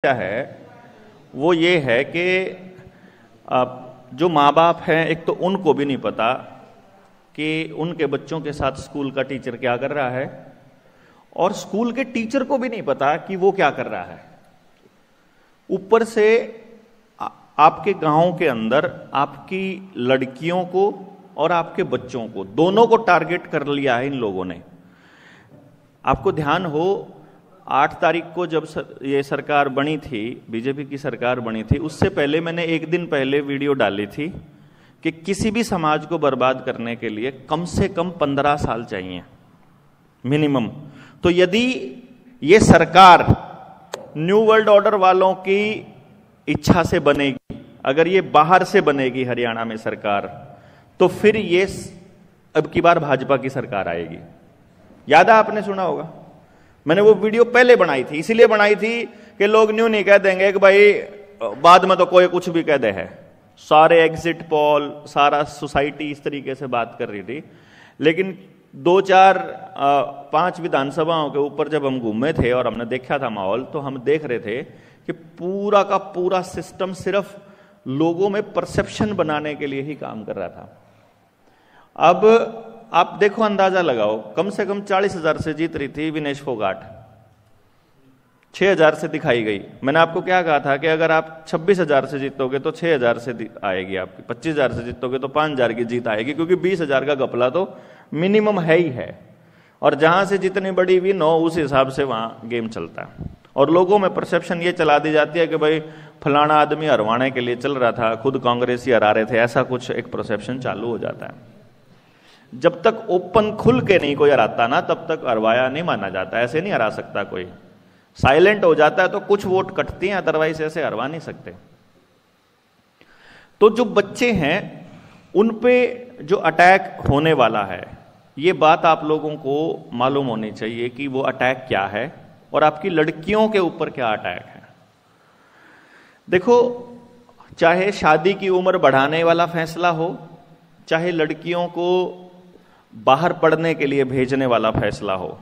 क्या है वो ये है कि जो माँ बाप हैं, एक तो उनको भी नहीं पता कि उनके बच्चों के साथ स्कूल का टीचर क्या कर रहा है, और स्कूल के टीचर को भी नहीं पता कि वो क्या कर रहा है। ऊपर से आपके गांव के अंदर आपकी लड़कियों को और आपके बच्चों को, दोनों को टारगेट कर लिया है इन लोगों ने। आपको ध्यान हो, 8 तारीख को जब ये सरकार बनी थी, बीजेपी की सरकार बनी थी, उससे पहले मैंने एक दिन पहले वीडियो डाली थी कि किसी भी समाज को बर्बाद करने के लिए कम से कम 15 साल चाहिए मिनिमम। तो यदि ये सरकार न्यू वर्ल्ड ऑर्डर वालों की इच्छा से बनेगी, अगर ये बाहर से बनेगी हरियाणा में सरकार, तो फिर ये अब की बार भाजपा की सरकार आएगी। याद है, आपने सुना होगा। मैंने वो वीडियो पहले बनाई थी, इसीलिए बनाई थी कि लोग न्यू नहीं कह देंगे कि भाई बाद में तो कोई कुछ भी कह दे है। सारे एग्जिट पोल, सारा सोसाइटी इस तरीके से बात कर रही थी। लेकिन 2, 4, 5 विधानसभाओं के ऊपर जब हम घूमे थे और हमने देखा था माहौल, तो हम देख रहे थे कि पूरा का पूरा सिस्टम सिर्फ लोगों में परसेप्शन बनाने के लिए ही काम कर रहा था। अब आप देखो, अंदाजा लगाओ, कम से कम 40,000 से जीत रही थी विनेश फोगाट, 6,000 से दिखाई गई। मैंने आपको क्या कहा था कि अगर आप 26,000 से जीतोगे तो 6,000 से आएगी आपकी, 25,000 से जीतोगे तो 5,000 की जीत आएगी, क्योंकि 20,000 का घपला तो मिनिमम है ही है। और जहां से जितनी बड़ी विन हो उस हिसाब से वहां गेम चलता है। और लोगों में परसेप्शन ये चला दी जाती है कि भाई फलाना आदमी हरवाने के लिए चल रहा था, खुद कांग्रेस ही हरा रहे थे, ऐसा कुछ एक परसेप्शन चालू हो जाता है। जब तक ओपन खुल के नहीं कोई हराता ना, तब तक हरवाया नहीं माना जाता। ऐसे नहीं हरा सकता कोई, साइलेंट हो जाता है तो कुछ वोट कटती हैं, अदरवाइज ऐसे हरवा नहीं सकते। तो जो बच्चे हैं उन पे जो अटैक होने वाला है, ये बात आप लोगों को मालूम होनी चाहिए कि वो अटैक क्या है और आपकी लड़कियों के ऊपर क्या अटैक है। देखो, चाहे शादी की उम्र बढ़ाने वाला फैसला हो, चाहे लड़कियों को बाहर पढ़ने के लिए भेजने वाला फैसला हो,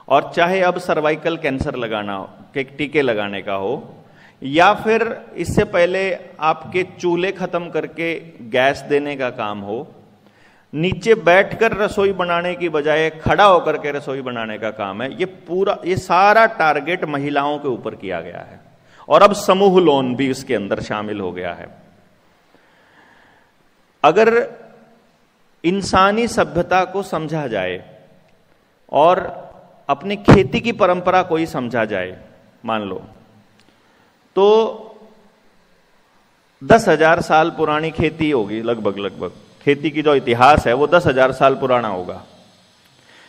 और चाहे अब सर्वाइकल कैंसर लगाना हो, के टीके लगाने का हो, या फिर इससे पहले आपके चूल्हे खत्म करके गैस देने का काम हो, नीचे बैठकर रसोई बनाने की बजाय खड़ा होकर के रसोई बनाने का काम है, ये सारा टारगेट महिलाओं के ऊपर किया गया है। और अब समूह लोन भी इसके अंदर शामिल हो गया है। अगर इंसानी सभ्यता को समझा जाए और अपनी खेती की परंपरा को ही समझा जाए, मान लो तो 10,000 साल पुरानी खेती होगी, लगभग खेती की जो इतिहास है वो 10,000 साल पुराना होगा।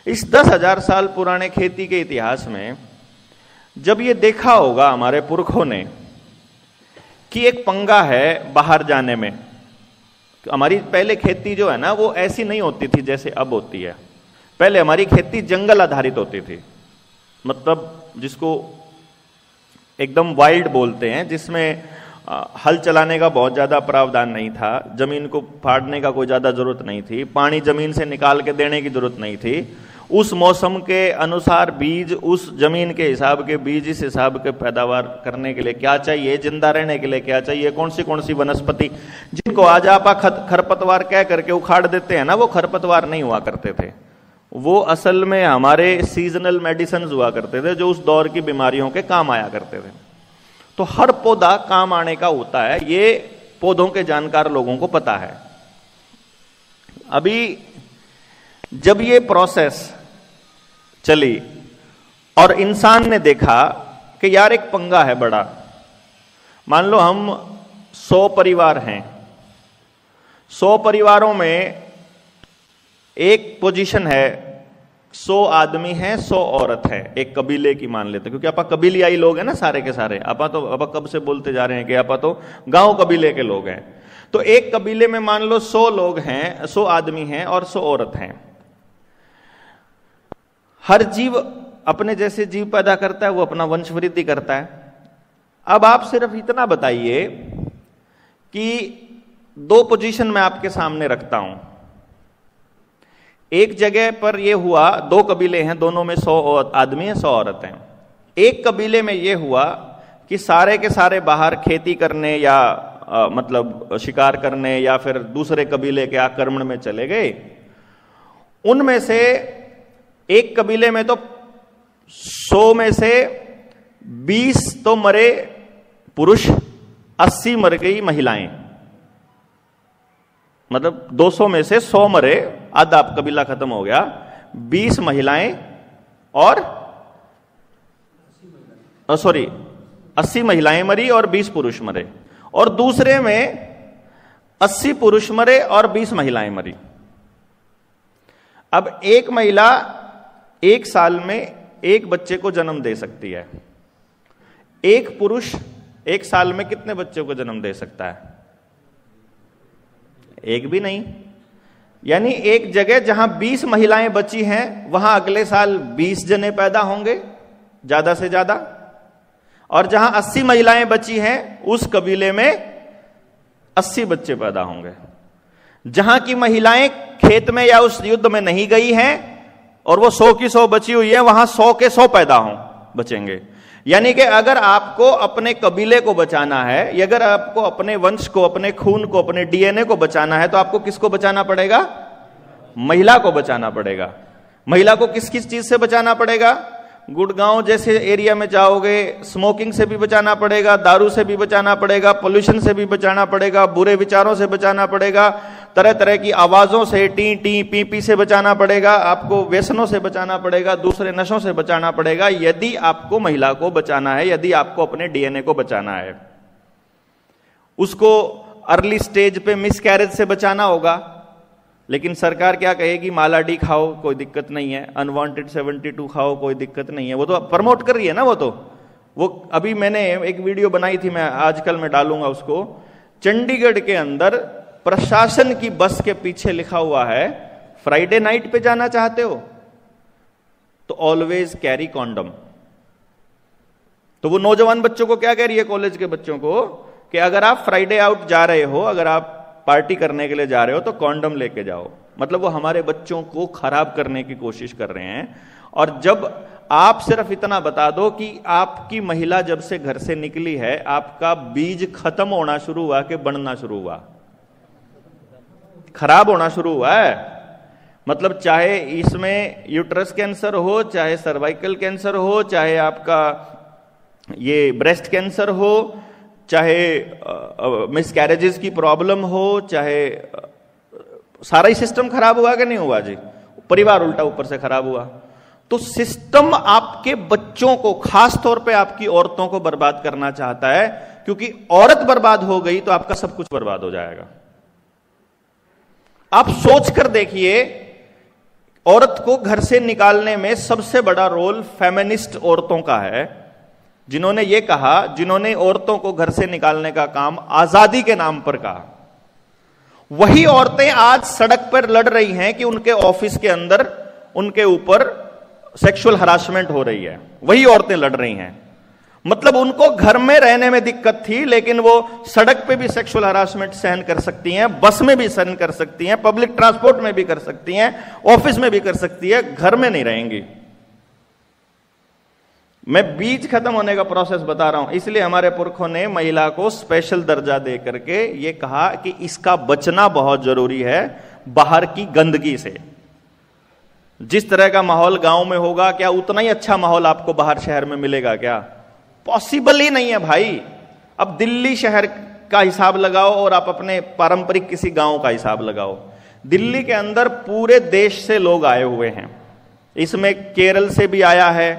इस 10,000 साल पुराने खेती के इतिहास में जब ये देखा होगा हमारे पुरखों ने कि एक पंगा है बाहर जाने में। हमारी पहले खेती जो है ना, वो ऐसी नहीं होती थी जैसे अब होती है। पहले हमारी खेती जंगल आधारित होती थी, मतलब जिसको एकदम वाइल्ड बोलते हैं, जिसमें हल चलाने का बहुत ज्यादा प्रावधान नहीं था, जमीन को फाड़ने का कोई ज्यादा जरूरत नहीं थी, पानी जमीन से निकाल के देने की जरूरत नहीं थी। उस मौसम के अनुसार बीज, उस जमीन के हिसाब के बीज, इस हिसाब के पैदावार करने के लिए क्या चाहिए, जिंदा रहने के लिए क्या चाहिए, कौन सी वनस्पति, जिनको आज आप खरपतवार कह करके उखाड़ देते हैं ना, वो खरपतवार नहीं हुआ करते थे। वो असल में हमारे सीजनल मेडिसिन हुआ करते थे, जो उस दौर की बीमारियों के काम आया करते थे। तो हर पौधा काम आने का होता है, ये पौधों के जानकार लोगों को पता है। अभी जब ये प्रोसेस चली और इंसान ने देखा कि यार एक पंगा है बड़ा, मान लो हम 100 परिवार हैं, 100 परिवारों में एक पोजीशन है, 100 आदमी हैं, 100 औरत है, एक कबीले की मान लेते, क्योंकि आप कबीलियाई लोग हैं ना सारे के सारे। आप कब से बोलते जा रहे हैं कि आप तो गांव कबीले के लोग हैं। तो एक कबीले में मान लो 100 लोग हैं, 100 आदमी हैं और 100 औरत हैं। हर जीव अपने जैसे जीव पैदा करता है, वो अपना वंश वृद्धि करता है। अब आप सिर्फ इतना बताइए कि 2 पोजीशन मैं आपके सामने रखता हूं। एक जगह पर यह हुआ, 2 कबीले हैं, दोनों में 100 आदमी हैं, 100 औरत हैं। एक कबीले में यह हुआ कि सारे के सारे बाहर खेती करने या मतलब शिकार करने या फिर दूसरे कबीले के आक्रमण में चले गए। उनमें से एक कबीले में तो 100 में से 20 तो मरे पुरुष, 80 मर गई महिलाएं। मतलब 200 में से 100 मरे, आधा कबीला खत्म हो गया, 20 महिलाएं और 80 महिलाएं मरी और 20 पुरुष मरे। और दूसरे में 80 पुरुष मरे और 20 महिलाएं मरी। अब एक महिला 1 साल में एक बच्चे को जन्म दे सकती है। एक पुरुष 1 साल में कितने बच्चों को जन्म दे सकता है? एक भी नहीं। यानी एक जगह जहां 20 महिलाएं बची हैं, वहां अगले साल 20 जने पैदा होंगे ज्यादा से ज्यादा। और जहां 80 महिलाएं बची हैं, उस कबीले में 80 बच्चे पैदा होंगे। जहां की महिलाएं खेत में या उस युद्ध में नहीं गई हैं और वो 100 की 100 बची हुई है, वहां 100 के 100 पैदा बचेंगे। यानी कि अगर आपको अपने कबीले को बचाना है, अगर आपको अपने वंश को, अपने खून को, अपने डीएनए को बचाना है, तो आपको किसको बचाना पड़ेगा? महिला को बचाना पड़ेगा। महिला को किस किस चीज से बचाना पड़ेगा? गुड़गांव जैसे एरिया में जाओगे, स्मोकिंग से भी बचाना पड़ेगा, दारू से भी बचाना पड़ेगा, पोल्यूशन से भी बचाना पड़ेगा, बुरे विचारों से बचाना पड़ेगा, तरह तरह की आवाजों से, टी टी पी पी से बचाना पड़ेगा, आपको व्यसनों से बचाना पड़ेगा, दूसरे नशों से बचाना पड़ेगा, यदि आपको महिला को बचाना है, यदि आपको अपने डीएनए को बचाना है। उसको अर्ली स्टेज पे मिसकैरेज से बचाना होगा। लेकिन सरकार क्या कहेगी? माला डी खाओ, कोई दिक्कत नहीं है, अनवांटेड 72 खाओ, कोई दिक्कत नहीं है। वो तो प्रमोट कर रही है ना। वो अभी मैंने एक वीडियो बनाई थी, मैं आजकल में डालूंगा उसको। चंडीगढ़ के अंदर प्रशासन की बस के पीछे लिखा हुआ है, फ्राइडे नाइट पे जाना चाहते हो तो ऑलवेज कैरी कॉन्डम। तो वो नौजवान बच्चों को क्या कह रही है, कॉलेज के बच्चों को, कि अगर आप फ्राइडे आउट जा रहे हो, अगर आप पार्टी करने के लिए जा रहे हो, तो कॉन्डम लेके जाओ। मतलब वो हमारे बच्चों को खराब करने की कोशिश कर रहे हैं। और जब आप सिर्फ इतना बता दो कि आपकी महिला जब से घर से निकली है, आपका बीज खत्म होना शुरू हुआ कि बढ़ना शुरू हुआ? खराब होना शुरू हुआ है। मतलब चाहे इसमें यूट्रस कैंसर हो, चाहे सर्वाइकल कैंसर हो, चाहे आपका ये ब्रेस्ट कैंसर हो, चाहे मिसकैरेजेस की प्रॉब्लम हो, चाहे सारा ही सिस्टम खराब हुआ कि नहीं हुआ जी? परिवार उल्टा ऊपर से खराब हुआ। तो सिस्टम आपके बच्चों को, खास तौर पे आपकी औरतों को बर्बाद करना चाहता है, क्योंकि औरत बर्बाद हो गई तो आपका सब कुछ बर्बाद हो जाएगा। आप सोच कर देखिए, औरत को घर से निकालने में सबसे बड़ा रोल फेमिनिस्ट औरतों का है, जिन्होंने ये कहा, जिन्होंने औरतों को घर से निकालने का काम आजादी के नाम पर कहा। वही औरतें आज सड़क पर लड़ रही हैं कि उनके ऑफिस के अंदर उनके ऊपर सेक्सुअल हरासमेंट हो रही है। वही औरतें लड़ रही हैं। मतलब उनको घर में रहने में दिक्कत थी, लेकिन वो सड़क पे भी सेक्सुअल हरासमेंट सहन कर सकती हैं, बस में भी सहन कर सकती हैं, पब्लिक ट्रांसपोर्ट में भी कर सकती हैं, ऑफिस में भी कर सकती है, घर में नहीं रहेंगी। मैं बीज खत्म होने का प्रोसेस बता रहा हूं, इसलिए हमारे पुरखों ने महिला को स्पेशल दर्जा दे करके ये कहा कि इसका बचना बहुत जरूरी है बाहर की गंदगी से। जिस तरह का माहौल गांव में होगा, क्या उतना ही अच्छा माहौल आपको बाहर शहर में मिलेगा? क्या पॉसिबल ही नहीं है भाई। अब दिल्ली शहर का हिसाब लगाओ और आप अपने पारंपरिक किसी गांव का हिसाब लगाओ। दिल्ली के अंदर पूरे देश से लोग आए हुए हैं। इसमें केरल से भी आया है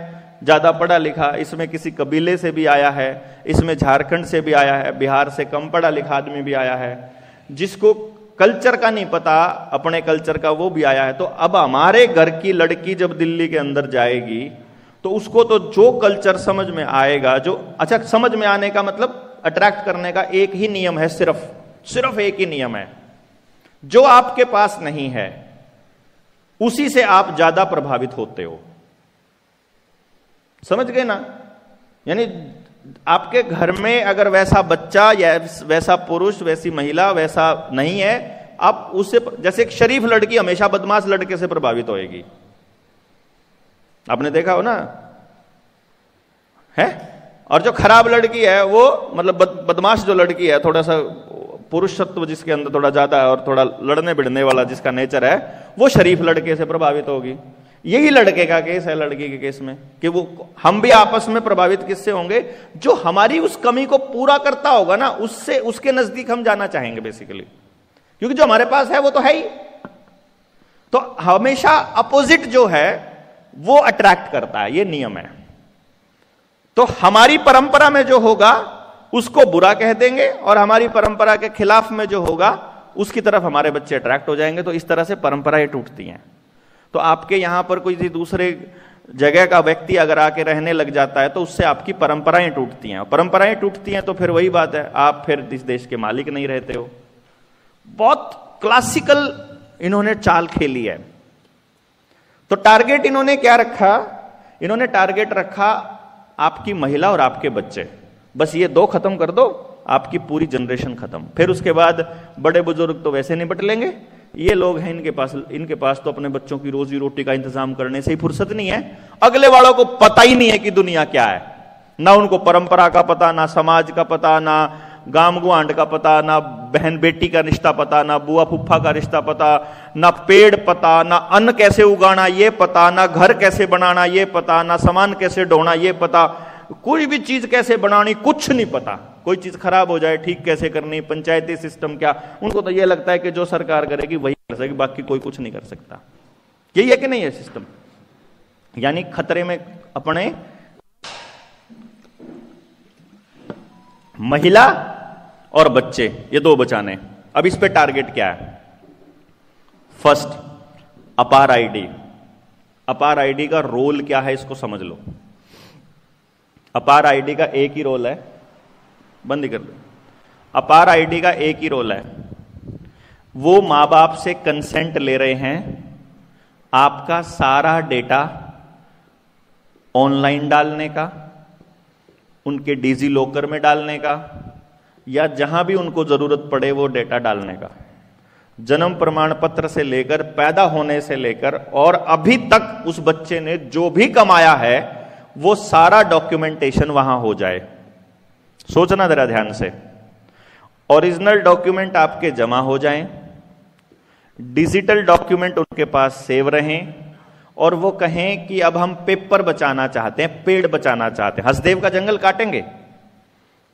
ज्यादा पढ़ा लिखा, इसमें किसी कबीले से भी आया है, इसमें झारखंड से भी आया है, बिहार से कम पढ़ा लिखा आदमी भी आया है, जिसको कल्चर का नहीं पता अपने कल्चर का वो भी आया है। तो अब हमारे घर की लड़की जब दिल्ली के अंदर जाएगी तो उसको तो जो कल्चर समझ में आएगा, जो अच्छा समझ में आने का मतलब अट्रैक्ट करने का एक ही नियम है, सिर्फ एक ही नियम है, जो आपके पास नहीं है उसी से आप ज्यादा प्रभावित होते हो। समझ गए ना? यानी आपके घर में अगर वैसा बच्चा या वैसा पुरुष, वैसी महिला वैसा नहीं है, आप उससे, जैसे एक शरीफ लड़की हमेशा बदमाश लड़के से प्रभावित होएगी। आपने देखा हो ना, है? और जो खराब लड़की है वो मतलब बदमाश जो लड़की है, थोड़ा सा पुरुषत्व जिसके अंदर थोड़ा ज्यादा है और थोड़ा लड़ने भिड़ने वाला जिसका नेचर है, वो शरीफ लड़के से प्रभावित होगी। यही लड़के का केस है लड़की के केस में, कि वो हम भी आपस में प्रभावित किससे होंगे, जो हमारी उस कमी को पूरा करता होगा ना, उससे उसके नजदीक हम जाना चाहेंगे बेसिकली, क्योंकि जो हमारे पास है वो तो है ही। तो हमेशा अपोजिट जो है वो अट्रैक्ट करता है, ये नियम है। तो हमारी परंपरा में जो होगा उसको बुरा कह देंगे और हमारी परंपरा के खिलाफ में जो होगा उसकी तरफ हमारे बच्चे अट्रैक्ट हो जाएंगे। तो इस तरह से परंपराएं टूटती हैं। तो आपके यहां पर कोई दूसरे जगह का व्यक्ति अगर आके रहने लग जाता है तो उससे आपकी परंपराएं टूटती हैं। परंपराएं टूटती हैं तो फिर वही बात है, आप फिर इस देश के मालिक नहीं रहते हो। बहुत क्लासिकल इन्होंने चाल खेली है। तो टारगेट इन्होंने क्या रखा, इन्होंने टारगेट रखा आपकी महिला और आपके बच्चे। बस ये दो खत्म कर दो, आपकी पूरी जनरेशन खत्म। फिर उसके बाद बड़े बुजुर्ग तो वैसे निपट लेंगे। ये लोग हैं इनके पास तो अपने बच्चों की रोजी रोटी का इंतजाम करने से ही फुर्सत नहीं है। अगले वालों को पता ही नहीं है कि दुनिया क्या है, ना उनको परंपरा का पता, ना समाज का पता, ना गांव गुआंड का पता, ना बहन बेटी का रिश्ता पता, ना बुआ फुफ्फा का रिश्ता पता, ना पेड़ पता, ना अन्न कैसे उगाना ये पता, ना घर कैसे बनाना ये पता, ना सामान कैसे ढोना ये पता, कोई भी चीज कैसे बनानी कुछ नहीं पता। कोई चीज खराब हो जाए ठीक कैसे करनी, पंचायती सिस्टम क्या, उनको तो ये लगता है कि जो सरकार करेगी वही कर सकेगी, बाकी कोई कुछ नहीं कर सकता। यही है कि नहीं है सिस्टम? यानी खतरे में अपने महिला और बच्चे, ये दो बचाने। अब इस पे टारगेट क्या है? फर्स्ट, अपार आईडी। अपार आईडी का रोल क्या है इसको समझ लो। अपार आईडी का एक ही रोल है, बंद कर दो। अपार आईडी का एक ही रोल है, वो मां बाप से कंसेंट ले रहे हैं आपका सारा डेटा ऑनलाइन डालने का, उनके डिजी लॉकर में डालने का, या जहां भी उनको जरूरत पड़े वो डेटा डालने का। जन्म प्रमाण पत्र से लेकर, पैदा होने से लेकर और अभी तक उस बच्चे ने जो भी कमाया है वो सारा डॉक्यूमेंटेशन वहां हो जाए। सोचना जरा ध्यान से। ओरिजिनल डॉक्यूमेंट आपके जमा हो जाएं, डिजिटल डॉक्यूमेंट उनके पास सेव रहें, और वो कहें कि अब हम पेपर बचाना चाहते हैं, पेड़ बचाना चाहते हैं। हसदेव का जंगल काटेंगे,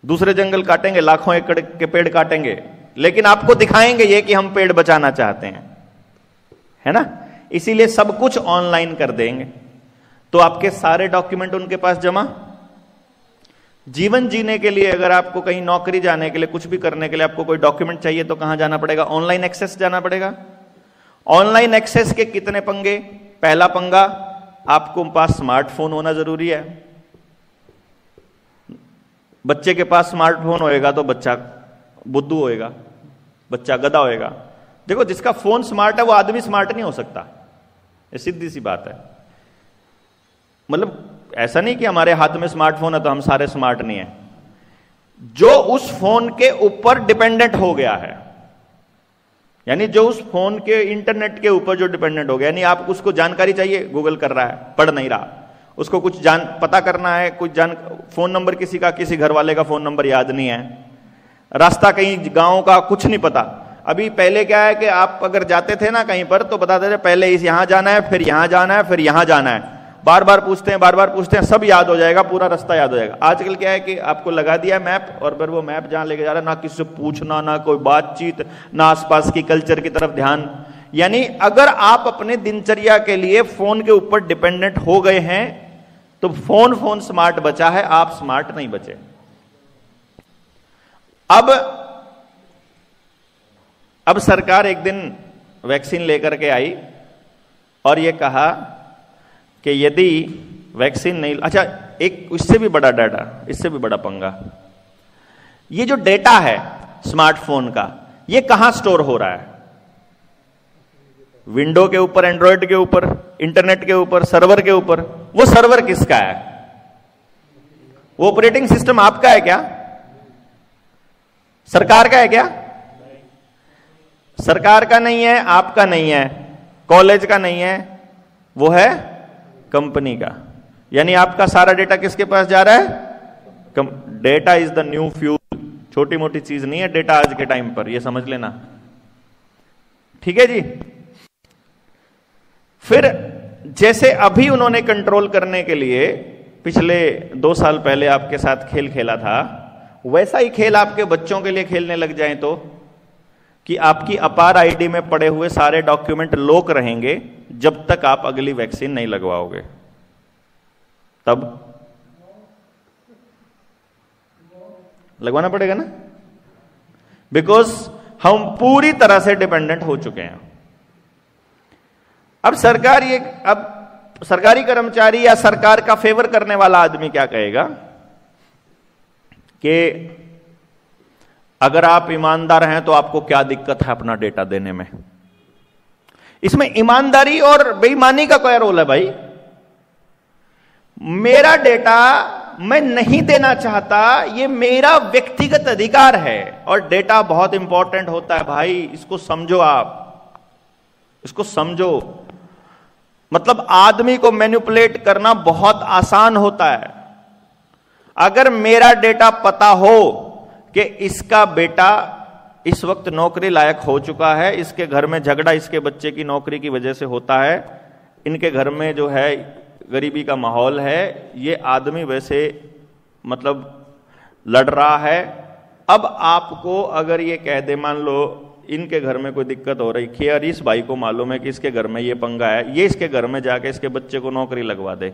दूसरे जंगल काटेंगे, लाखों एकड़ के पेड़ काटेंगे, लेकिन आपको दिखाएंगे ये कि हम पेड़ बचाना चाहते हैं, है ना? इसीलिए सब कुछ ऑनलाइन कर देंगे, तो आपके सारे डॉक्यूमेंट उनके पास जमा। जीवन जीने के लिए, अगर आपको कहीं नौकरी जाने के लिए, कुछ भी करने के लिए आपको कोई डॉक्यूमेंट चाहिए तो कहां जाना पड़ेगा? ऑनलाइन एक्सेस जाना पड़ेगा। ऑनलाइन एक्सेस के कितने पंगे? पहला पंगा, आपको पास स्मार्टफोन होना जरूरी है। बच्चे के पास स्मार्टफोन होएगा तो बच्चा बुद्धू होएगा, बच्चा गधा होएगा। देखो, जिसका फोन स्मार्ट है वो आदमी स्मार्ट नहीं हो सकता, ये सीधी सी बात है। मतलब ऐसा नहीं कि हमारे हाथ में स्मार्टफोन है तो हम सारे स्मार्ट नहीं है। जो उस फोन के ऊपर डिपेंडेंट हो गया है, यानी जो उस फोन के इंटरनेट के ऊपर जो डिपेंडेंट हो गया, यानी आप उसको जानकारी चाहिए, गूगल कर रहा है, पढ़ नहीं रहा, उसको कुछ पता करना है, कुछ फोन नंबर किसी का, किसी घर वाले का फोन नंबर याद नहीं है, रास्ता कहीं गांव का कुछ नहीं पता। अभी पहले क्या है कि आप अगर जाते थे ना कहीं पर तो बताते थे पहले यहां जाना है, फिर यहां जाना है, फिर यहां जाना है, बार बार पूछते हैं, सब याद हो जाएगा, पूरा रास्ता याद हो जाएगा। आजकल क्या है कि आपको लगा दिया मैप, और फिर वो मैप जहां लेके जा रहा है, ना किसी से पूछना, ना कोई बातचीत, ना आसपास की कल्चर की तरफ ध्यान। यानी अगर आप अपने दिनचर्या के लिए फोन के ऊपर डिपेंडेंट हो गए हैं तो फोन स्मार्ट बचा है, आप स्मार्ट नहीं बचे। अब सरकार एक दिन वैक्सीन लेकर के आई और यह कहा कि यदि वैक्सीन नहीं, अच्छा एक इससे भी बड़ा डाटा, इससे भी बड़ा पंगा, ये जो डेटा है स्मार्टफोन का, ये कहां स्टोर हो रहा है? विंडो के ऊपर, एंड्रॉयड के ऊपर, इंटरनेट के ऊपर, सर्वर के ऊपर। वो सर्वर किसका है? वो ऑपरेटिंग सिस्टम आपका है क्या? सरकार का है क्या? सरकार का नहीं है, आपका नहीं है, कॉलेज का नहीं है, वो है कंपनी का। यानी आपका सारा डेटा किसके पास जा रहा है? Data is the new fuel, छोटी मोटी चीज नहीं है डेटा आज के टाइम पर, यह समझ लेना। ठीक है जी। फिर जैसे अभी उन्होंने कंट्रोल करने के लिए पिछले 2 साल पहले आपके साथ खेल खेला था, वैसा ही खेल आपके बच्चों के लिए खेलने लग जाए तो, कि आपकी अपार आईडी में पड़े हुए सारे डॉक्यूमेंट लॉक रहेंगे जब तक आप अगली वैक्सीन नहीं लगवाओगे, तब लगवाना पड़ेगा ना, बिकॉज हम पूरी तरह से डिपेंडेंट हो चुके हैं। अब सरकारी कर्मचारी या सरकार का फेवर करने वाला आदमी क्या कहेगा कि अगर आप ईमानदार हैं तो आपको क्या दिक्कत है अपना डेटा देने में। इसमें ईमानदारी और बेईमानी का क्या रोल है भाई? मेरा डेटा मैं नहीं देना चाहता, ये मेरा व्यक्तिगत अधिकार है, और डेटा बहुत इंपॉर्टेंट होता है भाई, इसको समझो, आप इसको समझो। मतलब आदमी को मैनिपुलेट करना बहुत आसान होता है। अगर मेरा डेटा पता हो कि इसका बेटा इस वक्त नौकरी लायक हो चुका है, इसके घर में झगड़ा इसके बच्चे की नौकरी की वजह से होता है, इनके घर में जो है गरीबी का माहौल है, ये आदमी वैसे मतलब लड़ रहा है, अब आपको अगर ये कह दे, मान लो इनके घर में कोई दिक्कत हो रही, खैर इस भाई को मालूम है कि इसके घर में ये पंगा है, ये इसके घर में जाके इसके बच्चे को नौकरी लगवा दे,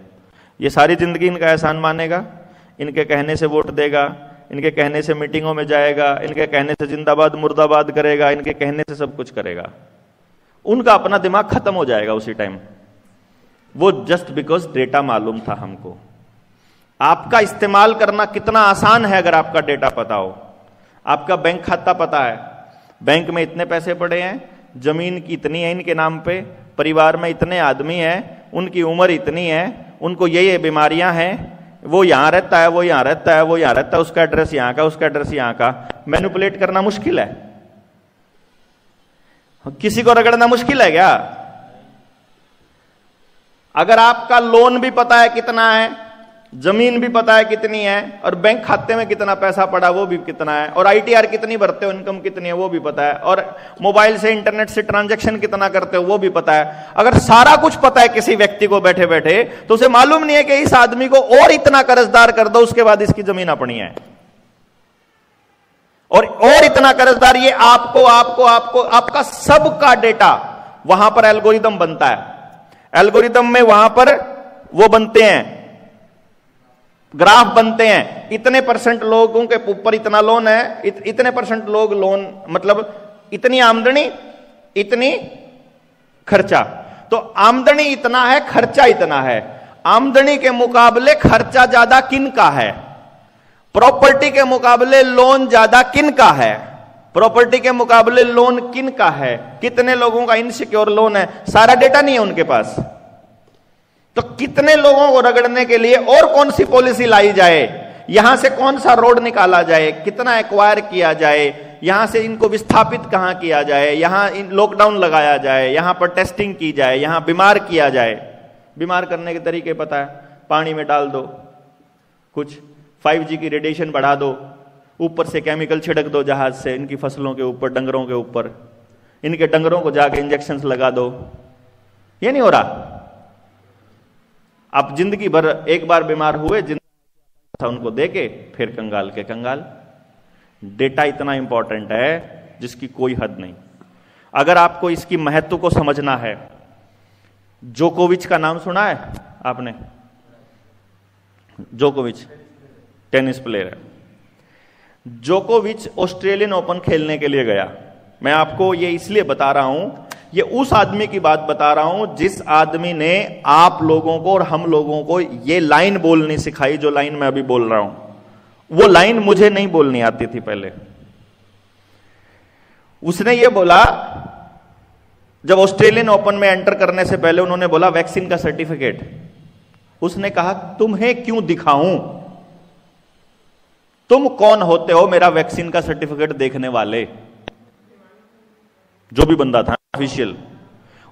ये सारी जिंदगी इनका एहसान मानेगा, इनके कहने से वोट देगा, इनके कहने से मीटिंगों में जाएगा, इनके कहने से जिंदाबाद मुर्दाबाद करेगा, इनके कहने से सब कुछ करेगा, उनका अपना दिमाग खत्म हो जाएगा उसी टाइम। वो जस्ट बिकॉज डेटा मालूम था हमको। आपका इस्तेमाल करना कितना आसान है अगर आपका डेटा पता हो। आपका बैंक खाता पता है, बैंक में इतने पैसे पड़े हैं, जमीन की इतनी है इनके नाम पे, परिवार में इतने आदमी हैं, उनकी उम्र इतनी है, उनको ये बीमारियां हैं, वो यहां रहता है, वो यहां रहता है, वो यहां रहता है, उसका एड्रेस यहां का, उसका एड्रेस यहां का। मैनिपुलेट करना मुश्किल है? किसी को रगड़ना मुश्किल है क्या? अगर आपका लोन भी पता है कितना है, जमीन भी पता है कितनी है, और बैंक खाते में कितना पैसा पड़ा वो भी कितना है, और आईटीआर कितनी भरते हो, इनकम कितनी है वो भी पता है, और मोबाइल से इंटरनेट से ट्रांजैक्शन कितना करते हो वो भी पता है। अगर सारा कुछ पता है किसी व्यक्ति को बैठे बैठे, तो उसे मालूम नहीं है कि इस आदमी को और इतना कर्जदार कर दो, उसके बाद इसकी जमीन अपनी है, और इतना कर्जदार, ये आपको आपको आपको आपका सबका डेटा वहां पर एल्गोरिदम बनता है। एल्गोरिदम में वहां पर वो बनते हैं, ग्राफ बनते हैं, इतने % लोगों के ऊपर इतना लोन है, इतने % लोग लोन, मतलब इतनी आमदनी इतनी खर्चा। तो आमदनी इतना है, खर्चा इतना है, आमदनी के मुकाबले खर्चा ज्यादा किन का है? प्रॉपर्टी के मुकाबले लोन ज्यादा किन का है? प्रॉपर्टी के मुकाबले लोन किन का है? कितने लोगों का इनसिक्योर लोन है? सारा डेटा नहीं है उनके पास। तो कितने लोगों को रगड़ने के लिए और कौन सी पॉलिसी लाई जाए, यहां से कौन सा रोड निकाला जाए, कितना एक्वायर किया जाए, यहां से इनको विस्थापित कहां किया जाए, यहां लॉकडाउन लगाया जाए, यहां पर टेस्टिंग की जाए, यहां बीमार किया जाए। बीमार करने के तरीके पता है, पानी में डाल दो कुछ, 5G की रेडिएशन बढ़ा दो, ऊपर से केमिकल छिड़क दो जहाज से इनकी फसलों के ऊपर, डंगरों के ऊपर, इनके डंगरों को जाके इंजेक्शन लगा दो। ये नहीं हो रहा। आप जिंदगी भर एक बार बीमार हुए, जिंदगी उनको देके फिर कंगाल के कंगाल। डेटा इतना इंपॉर्टेंट है जिसकी कोई हद नहीं। अगर आपको इसकी महत्व को समझना है, जोकोविच का नाम सुना है आपने? जोकोविच टेनिस प्लेयर है। जोकोविच ऑस्ट्रेलियन ओपन खेलने के लिए गया। मैं आपको ये इसलिए बता रहा हूं, ये उस आदमी की बात बता रहा हूं जिस आदमी ने आप लोगों को और हम लोगों को ये लाइन बोलनी सिखाई, जो लाइन मैं अभी बोल रहा हूं। वो लाइन मुझे नहीं बोलनी आती थी पहले। उसने ये बोला, जब ऑस्ट्रेलियन ओपन में एंटर करने से पहले उन्होंने बोला वैक्सीन का सर्टिफिकेट। उसने कहा तुम्हें क्यों दिखाऊं, तुम कौन होते हो मेरा वैक्सीन का सर्टिफिकेट देखने वाले? जो भी बंदा था ऑफिशियल,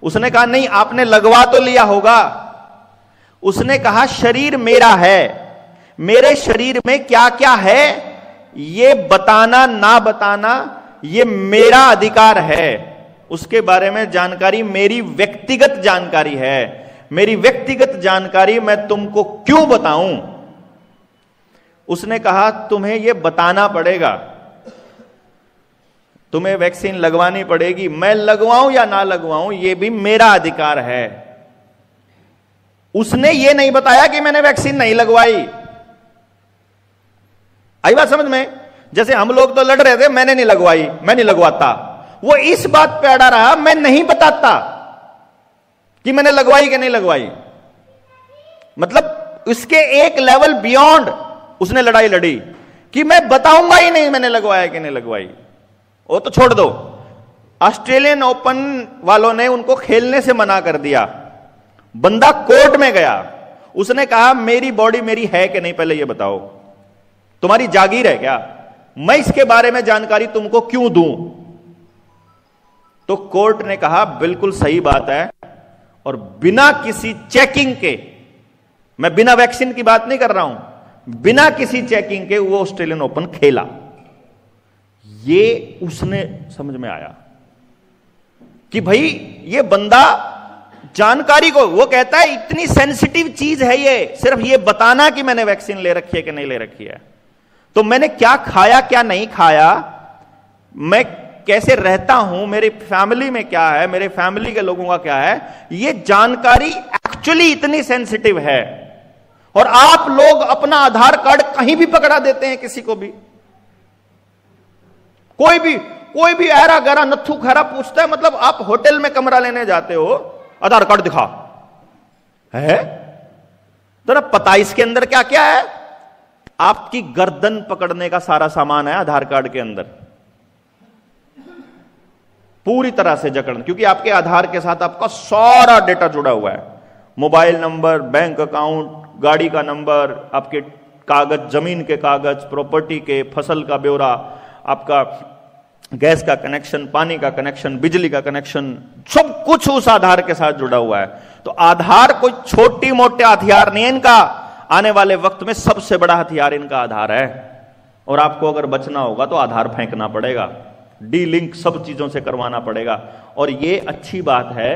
उसने कहा नहीं आपने लगवा तो लिया होगा। उसने कहा शरीर मेरा है, मेरे शरीर में क्या क्या है ये बताना ना बताना ये मेरा अधिकार है। उसके बारे में जानकारी मेरी व्यक्तिगत जानकारी है। मेरी व्यक्तिगत जानकारी मैं तुमको क्यों बताऊं? उसने कहा तुम्हें यह बताना पड़ेगा, तुम्हें वैक्सीन लगवानी पड़ेगी। मैं लगवाऊं या ना लगवाऊं यह भी मेरा अधिकार है। उसने यह नहीं बताया कि मैंने वैक्सीन नहीं लगवाई। आई बात समझ में? जैसे हम लोग तो लड़ रहे थे, मैंने नहीं लगवाई, मैं नहीं लगवाता। वो इस बात पे अड़ा रहा, मैं नहीं बताता कि मैंने लगवाई कि नहीं लगवाई। मतलब उसके एक लेवल बियॉन्ड उसने लड़ाई लड़ी कि मैं बताऊंगा ही नहीं मैंने लगवाया कि नहीं लगवाई। वो तो छोड़ दो, ऑस्ट्रेलियन ओपन वालों ने उनको खेलने से मना कर दिया। बंदा कोर्ट में गया, उसने कहा मेरी बॉडी मेरी है कि नहीं पहले ये बताओ, तुम्हारी जागीर है क्या, मैं इसके बारे में जानकारी तुमको क्यों दूं? तो कोर्ट ने कहा बिल्कुल सही बात है, और बिना किसी चेकिंग के, मैं बिना वैक्सीन की बात नहीं कर रहा हूं, बिना किसी चेकिंग के वो ऑस्ट्रेलियन ओपन खेला। ये उसने समझ में आया कि भाई ये बंदा जानकारी को, वो कहता है इतनी सेंसिटिव चीज है ये, सिर्फ ये बताना कि मैंने वैक्सीन ले रखी है कि नहीं ले रखी है, तो मैंने क्या खाया क्या नहीं खाया, मैं कैसे रहता हूं, मेरी फैमिली में क्या है, मेरे फैमिली के लोगों का क्या है, ये जानकारी एक्चुअली इतनी सेंसिटिव है। और आप लोग अपना आधार कार्ड कहीं भी पकड़ा देते हैं किसी को भी, कोई भी ऐरा गहरा नत्थू खैरा पूछता है, मतलब आप होटल में कमरा लेने जाते हो, आधार कार्ड दिखा है, जरा पता इसके अंदर क्या क्या है। आपकी गर्दन पकड़ने का सारा सामान है आधार कार्ड के अंदर, पूरी तरह से जकड़, क्योंकि आपके आधार के साथ आपका सारा डेटा जुड़ा हुआ है, मोबाइल नंबर, बैंक अकाउंट, गाड़ी का नंबर, आपके कागज, जमीन के कागज, प्रॉपर्टी के, फसल का ब्यौरा, आपका गैस का कनेक्शन, पानी का कनेक्शन, बिजली का कनेक्शन, सब कुछ उस आधार के साथ जुड़ा हुआ है। तो आधार कोई छोटी मोटे हथियार नहीं है इनका, आने वाले वक्त में सबसे बड़ा हथियार इनका आधार है। और आपको अगर बचना होगा तो आधार फेंकना पड़ेगा, डी लिंक सब चीजों से करवाना पड़ेगा। और ये अच्छी बात है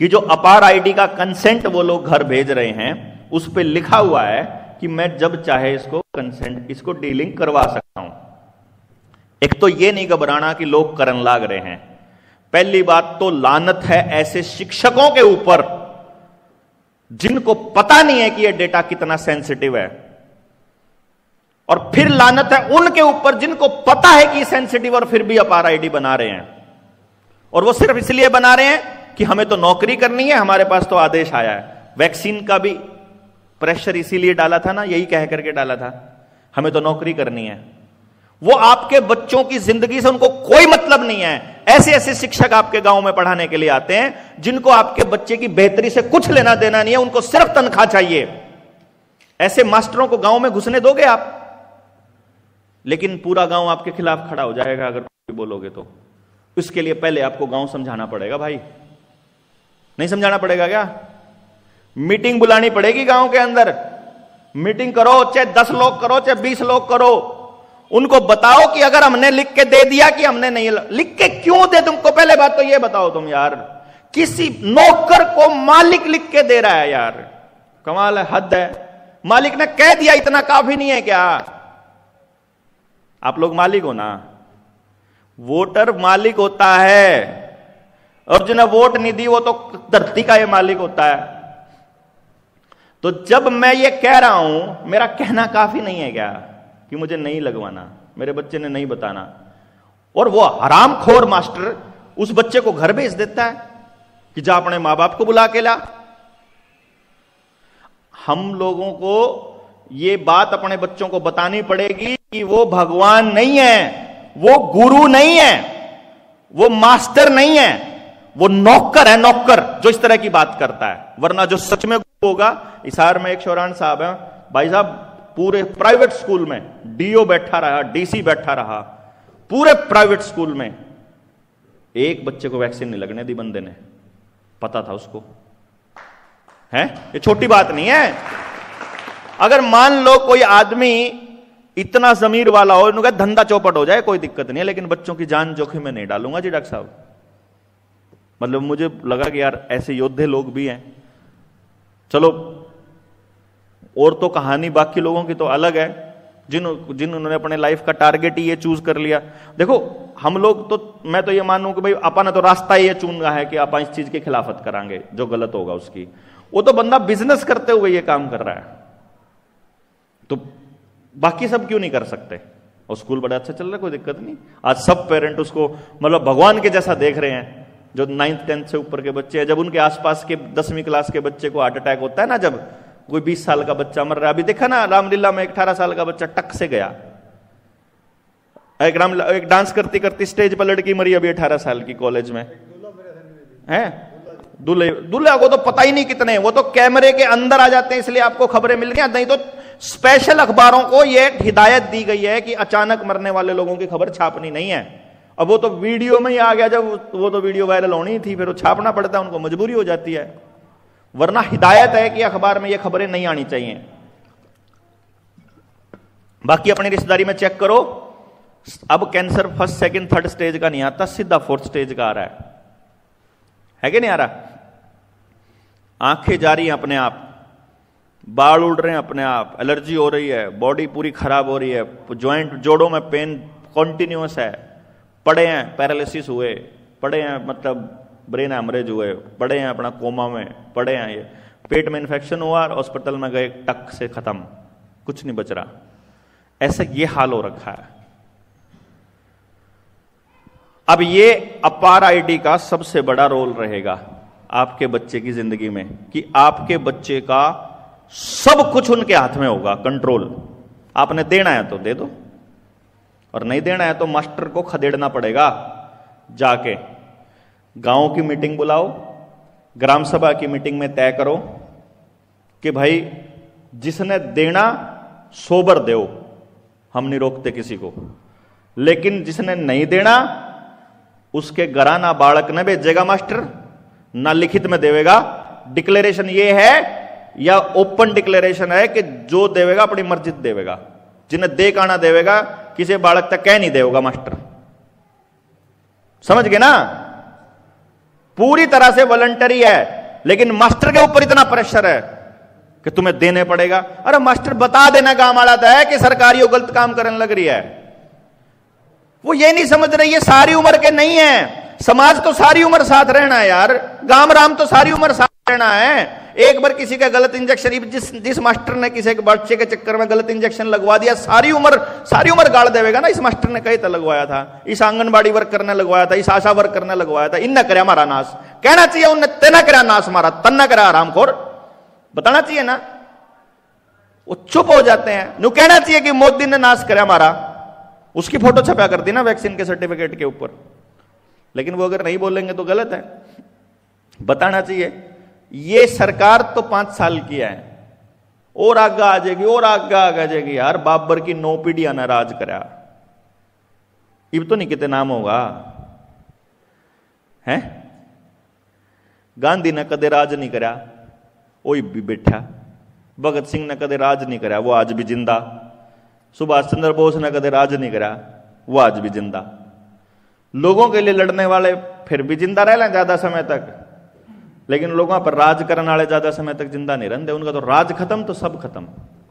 कि जो अपार आईडी का कंसेंट वो लोग घर भेज रहे हैं, उस पर लिखा हुआ है कि मैं जब चाहे इसको कंसेंट, इसको डीलिंग करवा सकता हूं। एक तो ये नहीं घबराना कि लोग करन लाग रहे हैं। पहली बात तो लानत है ऐसे शिक्षकों के ऊपर जिनको पता नहीं है कि यह डेटा कितना सेंसिटिव है, और फिर लानत है उनके ऊपर जिनको पता है कि सेंसिटिव और फिर भी अपार आईडी बना रहे हैं। और वो सिर्फ इसलिए बना रहे हैं कि हमें तो नौकरी करनी है, हमारे पास तो आदेश आया है। वैक्सीन का भी प्रेशर इसीलिए डाला था ना, यही कह करके डाला था, हमें तो नौकरी करनी है। वो आपके बच्चों की जिंदगी से उनको कोई मतलब नहीं है। ऐसे ऐसे शिक्षक आपके गांव में पढ़ाने के लिए आते हैं जिनको आपके बच्चे की बेहतरी से कुछ लेना देना नहीं है, उनको सिर्फ तनख्वाह चाहिए। ऐसे मास्टरों को गांव में घुसने दोगे आप? लेकिन पूरा गांव आपके खिलाफ खड़ा हो जाएगा अगर कोई बोलोगे तो। इसके लिए पहले आपको गांव समझाना पड़ेगा भाई, नहीं समझाना पड़ेगा क्या? मीटिंग बुलानी पड़ेगी गांव के अंदर, मीटिंग करो, चाहे 10 लोग करो, चाहे 20 लोग करो, उनको बताओ कि अगर हमने लिख के दे दिया कि हमने नहीं, लिख के क्यों दे तुमको, पहले बात तो ये बताओ तुम यार। किसी नौकर को मालिक लिख के दे रहा है यार, कमाल है, हद है। मालिक ने कह दिया, इतना काफी नहीं है क्या? आप लोग मालिक हो ना, वोटर मालिक होता है, और जिन्हें वोट नहीं दी वो तो धरती का ये मालिक होता है। तो जब मैं ये कह रहा हूं, मेरा कहना काफी नहीं है क्या कि मुझे नहीं लगवाना, मेरे बच्चे ने नहीं बताना, और वो हरामखोर मास्टर उस बच्चे को घर भेज देता है कि जा अपने मां बाप को बुला के ला। हम लोगों को ये बात अपने बच्चों को बतानी पड़ेगी कि वो भगवान नहीं है, वो गुरु नहीं है, वो मास्टर नहीं है, वो नौकर है, नौकर जो इस तरह की बात करता है। वरना जो सच में होगा, हिसार में एक शौरान साहब है, भाई साहब पूरे प्राइवेट स्कूल में डीओ बैठा रहा, डीसी बैठा रहा, पूरे प्राइवेट स्कूल में एक बच्चे को वैक्सीन नहीं लगने दी बंदे ने, पता था उसको। है, ये छोटी बात नहीं है। अगर मान लो कोई आदमी इतना जमीर वाला हो, उनका धंधा चौपट हो जाए, कोई दिक्कत नहीं है, लेकिन बच्चों की जान जोखिम में नहीं डालूंगा जी डॉक्टर साहब। मतलब मुझे लगा कि यार ऐसे योद्धे लोग भी हैं। चलो, और तो कहानी बाकी लोगों की तो अलग है, जिन्होंने अपने लाइफ का टारगेट ही ये चूज कर लिया। देखो हम लोग तो, मैं तो ये मानूं कि भाई अपन ने तो रास्ता ये चुना है कि आप इस चीज की खिलाफत करांगे जो गलत होगा उसकी। वो तो बंदा बिजनेस करते हुए ये काम कर रहा है, तो बाकी सब क्यों नहीं कर सकते? और स्कूल बड़ा अच्छा चल रहा है, कोई दिक्कत नहीं। आज सब पेरेंट उसको मतलब भगवान के जैसा देख रहे हैं। जो 9th 10th से ऊपर के बच्चे हैं, जब उनके आसपास के 10वीं क्लास के बच्चे को हार्ट अटैक होता है ना, जब कोई 20 साल का बच्चा मर रहा है, अभी देखा ना रामलीला में 18 साल का बच्चा टक से गया। एक डांस करती करती स्टेज पर लड़की मरी अभी 18 साल की, कॉलेज में है। दूल्हे को तो पता ही नहीं कितने, वो तो कैमरे के अंदर आ जाते हैं, इसलिए आपको खबरें मिल गई। नहीं तो स्पेशल अखबारों को यह हिदायत दी गई है कि अचानक मरने वाले लोगों की खबर छापनी नहीं है। अब वो तो वीडियो में ही आ गया, जब वो तो वीडियो वायरल होनी थी, फिर वो छापना पड़ता है, उनको मजबूरी हो जाती है। वरना हिदायत है कि अखबार में ये खबरें नहीं आनी चाहिए। बाकी अपनी रिश्तेदारी में चेक करो, अब cancer 1st 2nd 3rd stage का नहीं आता, सीधा 4th स्टेज का आ रहा है कि नहीं आ रहा? आंखें जा रही हैं अपने आप, बाल उड़ रहे हैं अपने आप, एलर्जी हो रही है, बॉडी पूरी खराब हो रही है, ज्वाइंट जोड़ों में पेन कॉन्टिन्यूअस है, पड़े हैं पैरालिसिस हुए, पड़े हैं मतलब ब्रेन हैमरेज हुए, पड़े हैं अपना कोमा में पड़े हैं, ये पेट में इन्फेक्शन हुआ और हॉस्पिटल में गए, टक से खत्म, कुछ नहीं बच रहा। ऐसा ये हाल हो रखा है। अब ये अपार आईडी का सबसे बड़ा रोल रहेगा आपके बच्चे की जिंदगी में, कि आपके बच्चे का सब कुछ उनके हाथ में होगा, कंट्रोल। आपने देना है तो दे दो, और नहीं देना है तो मास्टर को खदेड़ना पड़ेगा। जाके गांव की मीटिंग बुलाओ, ग्राम सभा की मीटिंग में तय करो कि भाई जिसने देना सोबर दो, हम नहीं रोकते किसी को, लेकिन जिसने नहीं देना उसके घराना बालक न भेजेगा मास्टर, ना लिखित में देवेगा। डिक्लेरेशन ये है या ओपन डिक्लेरेशन है कि जो देवेगा अपनी मर्जी देवेगा, जिन्हें दे काना देवेगा, किसी बालक तक कह नहीं देगा मास्टर। समझ गए ना? पूरी तरह से वॉलंटरी है, लेकिन मास्टर के ऊपर इतना प्रेशर है कि तुम्हें देने पड़ेगा। अरे मास्टर बता देना गांव वाला है कि सरकारी गलत काम करने लग रही है, वो ये नहीं समझ रही है सारी उम्र के नहीं है। समाज तो सारी उम्र साथ रहना है यार, गांव राम तो सारी उम्र साथ रहना है। एक बार किसी का गलत इंजेक्शन, जिस मास्टर ने किसी के बच्चे के चक्कर में गलत इंजेक्शन लगवा दिया, सारी उम्र गाड़ देवेगा ना, इस मास्टर ने कहीं तो लगवाया था, इस आंगनबाड़ी वर्कर ने लगवाया था, इस आशा वर्कर ने लगवाया था, इन न करे हमारा नाश। कहना चाहिए उनने, तेना करा नाश हमारा, तन्ना करा आरामखोर, बताना चाहिए ना। वो चुप हो जाते हैं। नु कहना चाहिए कि मोदी ने नाश करे हमारा, उसकी फोटो छपा कर दी ना वैक्सीन के सर्टिफिकेट के ऊपर। लेकिन वो अगर नहीं बोलेंगे तो गलत है, बताना चाहिए। ये सरकार तो 5 साल की है, और आगे आ जाएगी, और आगे आ जाएगी यार। बाबर की 9 पीढ़ियां ने राज करा, इब तो नहीं कितने नाम होगा है। गांधी ने कदे राज नहीं करा, वो भी बैठा। भगत सिंह ने कदे राज नहीं करा, वो आज भी जिंदा। सुभाष चंद्र बोस ने कदे राज नहीं करा, वो आज भी जिंदा। लोगों के लिए लड़ने वाले फिर भी जिंदा रह लें ज्यादा समय तक, लेकिन लोगों पर राज करने वाले ज्यादा समय तक जिंदा नहीं रहते। उनका तो राज खत्म तो सब खत्म,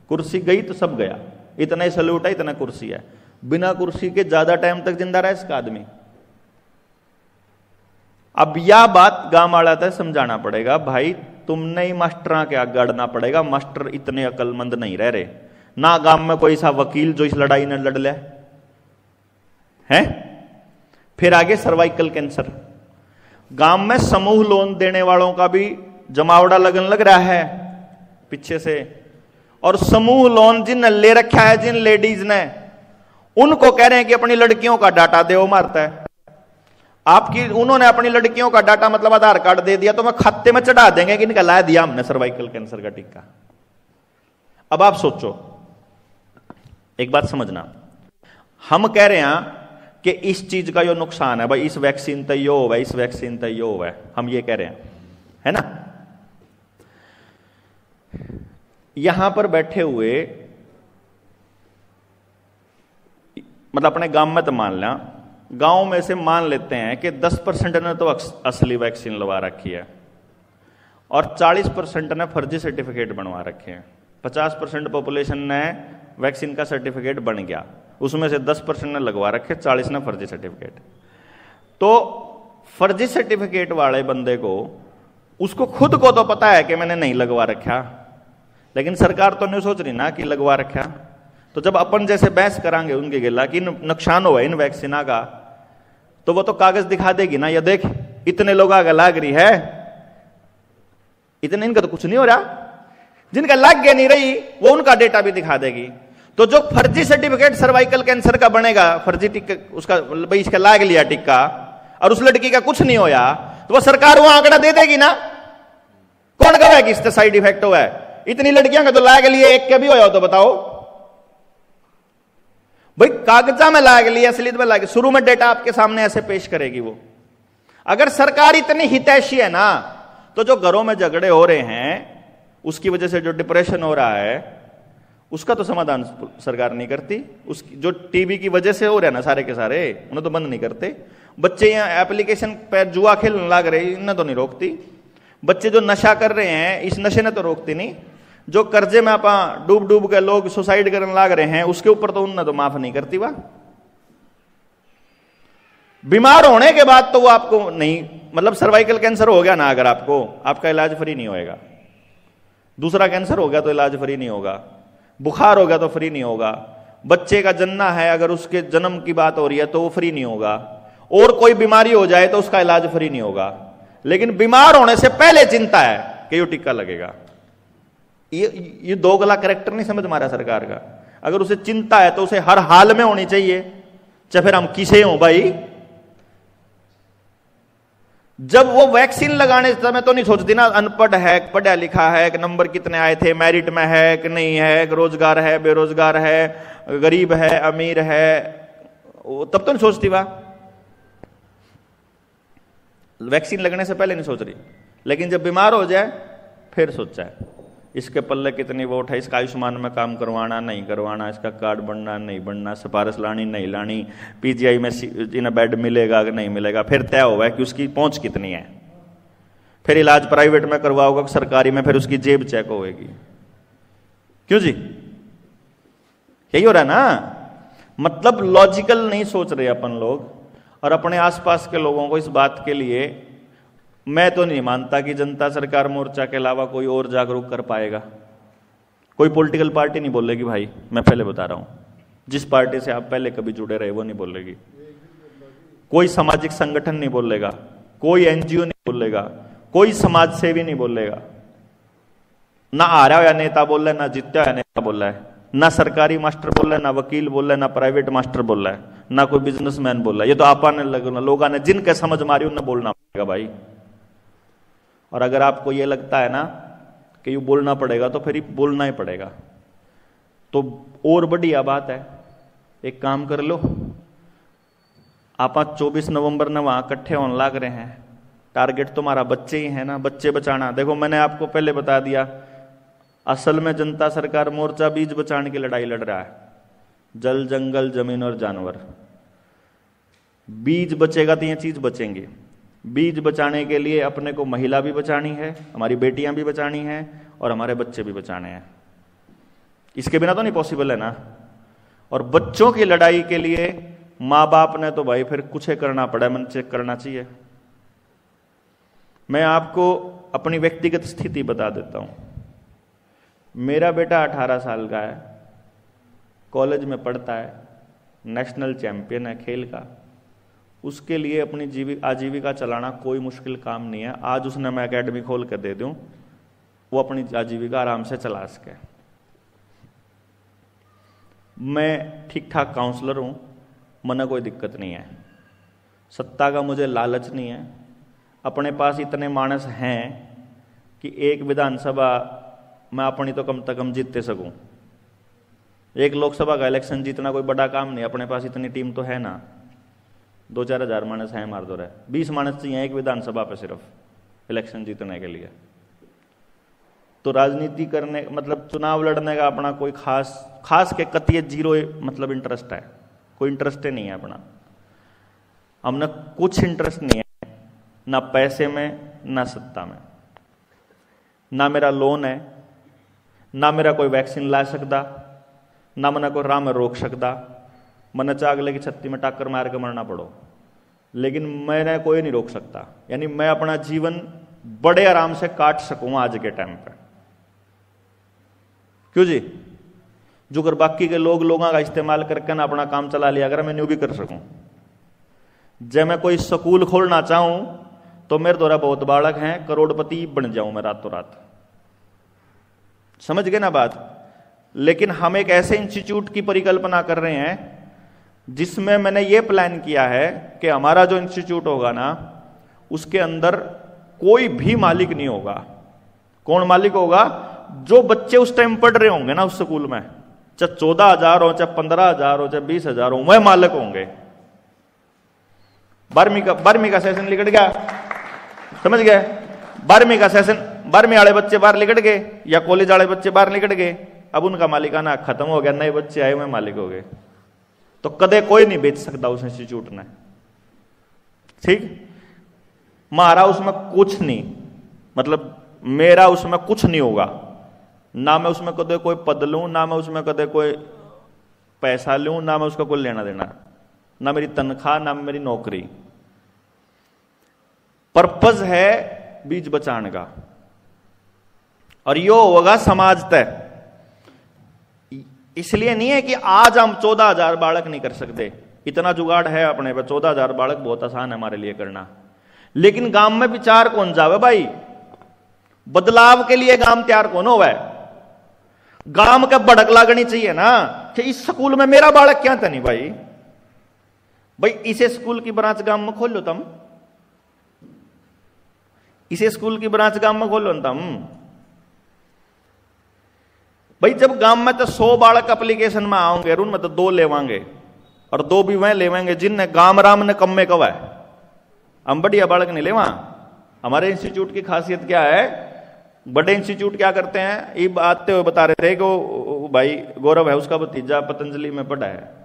कुर्सी गई तो सब गया। इतना ही सलूट है, इतना कुर्सी है। बिना कुर्सी के ज्यादा टाइम तक जिंदा रह इसका आदमी। अब यह बात गांव वाला था समझाना पड़ेगा, भाई तुमने ही मास्टर के आगे अड़ना पड़ेगा। मास्टर इतने अकलमंद नहीं रह रहे ना। गांव में कोई सा वकील जो इस लड़ाई ने लड़ ले है। फिर आगे सर्वाइकल कैंसर, गांव में समूह लोन देने वालों का भी जमावड़ा लगन लग रहा है पीछे से। और समूह लोन जिन ले रखा है, जिन लेडीज ने, उनको कह रहे हैं कि अपनी लड़कियों का डाटा दे, वो मारता है आपकी। उन्होंने अपनी लड़कियों का डाटा मतलब आधार कार्ड दे दिया तो मैं खाते में चढ़ा देंगे कि इनका ला दिया हमने सर्वाइकल कैंसर का टीका। अब आप सोचो, एक बात समझना, हम कह रहे हैं कि इस चीज का यो नुकसान है, भाई इस वैक्सीन तय हो है, इस वैक्सीन तय हो है, हम ये कह रहे हैं, है ना। यहां पर बैठे हुए, मतलब अपने गांव में तो मान लिया, गांव में से मान लेते हैं कि 10% ने तो असली वैक्सीन लगवा रखी है और 40% ने फर्जी सर्टिफिकेट बनवा रखे हैं। 50% पॉपुलेशन ने वैक्सीन का सर्टिफिकेट बन गया, उसमें से 10% ने लगवा रखे, 40 ने फर्जी सर्टिफिकेट। तो फर्जी सर्टिफिकेट वाले बंदे को, उसको खुद को तो पता है कि मैंने नहीं लगवा रखा, लेकिन सरकार तो नहीं सोच रही ना कि लगवा रखा। तो जब अपन जैसे बहस करांगे उनके गिला कि नुकसान हुआ इन वैक्सीना का, तो वो तो कागज दिखा देगी ना, ये देख इतने लोग आगे लाग रही है, इतने, इनका तो कुछ नहीं हो रहा, जिनका लाग गया नहीं रही वो उनका डेटा भी दिखा देगी। तो जो फर्जी सर्टिफिकेट सर्वाइकल कैंसर का बनेगा, फर्जी टिक्का उसका, भाई इसका लाग लिया टिक्का और उस लड़की का कुछ नहीं होया, तो वो सरकार वो आंकड़ा दे देगी ना। कौन कहेगा कि इससे साइड इफेक्ट हुआ है? इतनी लड़कियां का तो लाग लिए, एक के भी होया हो तो बताओ भाई। कागजा में लाग लिया, असलियत में लाग, शुरू में डेटा आपके सामने ऐसे पेश करेगी वो। अगर सरकार इतनी हितैषी है ना, तो जो घरों में झगड़े हो रहे हैं, उसकी वजह से जो डिप्रेशन हो रहा है, उसका तो समाधान सरकार नहीं करती। उसकी जो टीबी की वजह से हो रहा है ना सारे के सारे, उन्हें तो बंद नहीं करते। बच्चे यहाँ एप्लीकेशन पर जुआ खेलने लग रहे, इन्हें तो नहीं रोकती। बच्चे जो नशा कर रहे हैं, इस नशे ने तो रोकती नहीं। जो कर्जे में आपा डूब डूब के लोग सुसाइड करने लग रहे हैं, उसके ऊपर तो उन्हें तो माफ नहीं करती। वाह, बीमार होने के बाद तो वो आपको नहीं, मतलब सर्वाइकल कैंसर हो गया ना अगर आपको, आपका इलाज फ्री नहीं होएगा। दूसरा कैंसर हो गया तो इलाज फ्री नहीं होगा। बुखार हो गया तो फ्री नहीं होगा। बच्चे का जन्ना है, अगर उसके जन्म की बात हो रही है तो वो फ्री नहीं होगा। और कोई बीमारी हो जाए तो उसका इलाज फ्री नहीं होगा। लेकिन बीमार होने से पहले चिंता है कि ये टीका लगेगा। ये दोगला कैरेक्टर नहीं समझ मारा सरकार का। अगर उसे चिंता है तो उसे हर हाल में होनी चाहिए, चाहे फिर हम किसे हो भाई। जब वो वैक्सीन लगाने समय तो नहीं सोचती ना अनपढ़ है, पढ़ा लिखा है, कि नंबर कितने आए थे, मेरिट में है कि नहीं है, रोजगार है, बेरोजगार है, गरीब है, अमीर है, तब तो नहीं सोचती। वाह, वैक्सीन लगने से पहले नहीं सोच रही, लेकिन जब बीमार हो जाए फिर सोचा है इसके पल्ले कितनी वोट है, इसका आयुष्मान में काम करवाना नहीं करवाना, इसका कार्ड बनना नहीं बनना, सिफारिश लानी नहीं लानी, पीजीआई में इन्हें बेड मिलेगा कि नहीं मिलेगा, फिर तय हुआ है कि उसकी पहुंच कितनी है। फिर इलाज प्राइवेट में करवाओगे, सरकारी में फिर उसकी जेब चेक होगी। क्यों जी, यही हो रहा है ना। मतलब लॉजिकल नहीं सोच रहे अपन लोग। और अपने आसपास के लोगों को इस बात के लिए, मैं तो नहीं मानता कि जनता सरकार मोर्चा के अलावा कोई और जागरूक कर पाएगा। कोई पॉलिटिकल पार्टी नहीं बोलेगी भाई, मैं पहले बता रहा हूं, जिस पार्टी से आप पहले कभी जुड़े रहे वो नहीं बोलेगी। कोई सामाजिक संगठन नहीं बोलेगा, कोई एनजीओ नहीं बोलेगा, कोई समाज सेवी नहीं बोलेगा। ना आ रहा है नेता बोल रहा है, ना जीता है नेता बोल रहा है, ना सरकारी मास्टर बोल रहा है, ना वकील बोल रहा है, ना प्राइवेट मास्टर बोल रहा है, ना कोई बिजनेसमैन बोल रहा है। ये तो आपने लोगों ने जिनके समझ मारी उन्हें बोलना पड़ेगा भाई। और अगर आपको ये लगता है ना कि ये बोलना पड़ेगा तो फिर बोलना ही पड़ेगा। तो और बढ़िया बात है, एक काम कर लो, आप 24 नवंबर ने वहां इकट्ठे होने लग रहे हैं, टारगेट तुम्हारा बच्चे ही है ना, बच्चे बचाना। देखो मैंने आपको पहले बता दिया, असल में जनता सरकार मोर्चा बीज बचाने की लड़ाई लड़ रहा है। जल जंगल जमीन और जानवर, बीज बचेगा तो ये चीज बचेंगे। बीज बचाने के लिए अपने को महिला भी बचानी है, हमारी बेटियां भी बचानी है, और हमारे बच्चे भी बचाने हैं। इसके बिना तो नहीं पॉसिबल है ना। और बच्चों की लड़ाई के लिए मां बाप ने तो भाई फिर कुछ करना पड़ा, मन चेक करना चाहिए। मैं आपको अपनी व्यक्तिगत स्थिति बता देता हूं। मेरा बेटा 18 साल का है, कॉलेज में पढ़ता है, नेशनल चैंपियन है खेल का। उसके लिए अपनी आजीविका चलाना कोई मुश्किल काम नहीं है। आज उसने मैं एकेडमी खोल कर दे दूं, वो अपनी आजीविका आराम से चला सके। मैं ठीक ठाक काउंसलर हूं, मना कोई दिक्कत नहीं है। सत्ता का मुझे लालच नहीं है। अपने पास इतने मानस हैं कि एक विधानसभा मैं अपनी तो कम से कम जीतते सकूं। एक लोकसभा का इलेक्शन जीतना कोई बड़ा काम नहीं, अपने पास इतनी टीम तो है ना। 2-4 हजार मानस हैं मार दो रहे, 20 मानस चाहिए एक विधानसभा पे सिर्फ इलेक्शन जीतने के लिए। तो राजनीति करने मतलब चुनाव लड़ने का अपना कोई खास के कतिय जीरो मतलब इंटरेस्ट है, कोई इंटरेस्ट ही नहीं है अपना। हमने कुछ इंटरेस्ट नहीं है, ना पैसे में ना सत्ता में, ना मेरा लोन है, ना मेरा कोई वैक्सीन ला सकता, ना मना कोई राह में रोक सकता। मन चाह अगले की छत्ती में टक्कर मार के मरना पड़ो, लेकिन मैंने कोई नहीं रोक सकता। यानी मैं अपना जीवन बड़े आराम से काट सकूं आज के टाइम पे। क्यों जी? जो कर बाकी के लोगों का इस्तेमाल करके ना अपना काम चला लिया, अगर मैं न्यू भी कर सकूं। जब मैं कोई स्कूल खोलना चाहूं तो मेरे द्वारा बहुत बालक हैं, करोड़पति बन जाऊं मैं रातों रात। समझ गए ना बात? लेकिन हम एक ऐसे इंस्टीट्यूट की परिकल्पना कर रहे हैं जिसमें मैंने ये प्लान किया है कि हमारा जो इंस्टीट्यूट होगा ना, उसके अंदर कोई भी मालिक नहीं होगा। कौन मालिक होगा? जो बच्चे उस टाइम पढ़ रहे होंगे ना उस स्कूल में, चाहे 14,000 हो, चाहे 15,000 हो, चाहे 20,000 हो, वह मालिक होंगे। 12वीं का सेशन लिखट गया, समझ गए? 12वीं का सेशन, 12वीं वाले बच्चे बाहर लिखट गए या कॉलेज वाले बच्चे बाहर लिखट गए, अब उनका मालिकाना खत्म हो गया, नए बच्चे आए हुए मालिक हो गए। तो कदे कोई नहीं बेच सकता उस इंस्टीट्यूट ने, ठीक? मारा उसमें कुछ नहीं, मतलब मेरा उसमें कुछ नहीं होगा। ना मैं उसमें कदे कोई पद लूं, ना मैं उसमें कदे कोई पैसा लूं, ना मैं उसका कोई लेना देना, ना मेरी तनख्वाह, ना मेरी नौकरी। पर्पज है बीज बचाने का, और यो होगा समाज तय। इसलिए नहीं है कि आज हम 14,000 बालक नहीं कर सकते, इतना जुगाड़ है अपने पे। 14,000 बालक बहुत आसान है हमारे लिए करना, लेकिन गांव में विचार कौन जावे भाई? बदलाव के लिए गांव तैयार कौन हो? गांव का भड़क लागनी चाहिए ना कि इस स्कूल में मेरा बालक क्या था। नहीं भाई, इसे स्कूल की ब्रांच गांव में खोल लो तुम, इसे स्कूल की ब्रांच गांव में खोल लो तुम। भाई जब गांव में तो 100 बालक एप्लीकेशन में आओगे, उनमें तो 2 लेवांगे, और 2 भी वह लेवांगे जिनने गांव राम ने कम में कवा है। हम बढ़िया बालक नहीं लेवा। हमारे इंस्टीट्यूट की खासियत क्या है? बड़े इंस्टीट्यूट क्या करते हैं, ये आते हुए बता रहे थे कि वो भाई गौरव है, उसका भतीजा पतंजलि में पढ़ा है,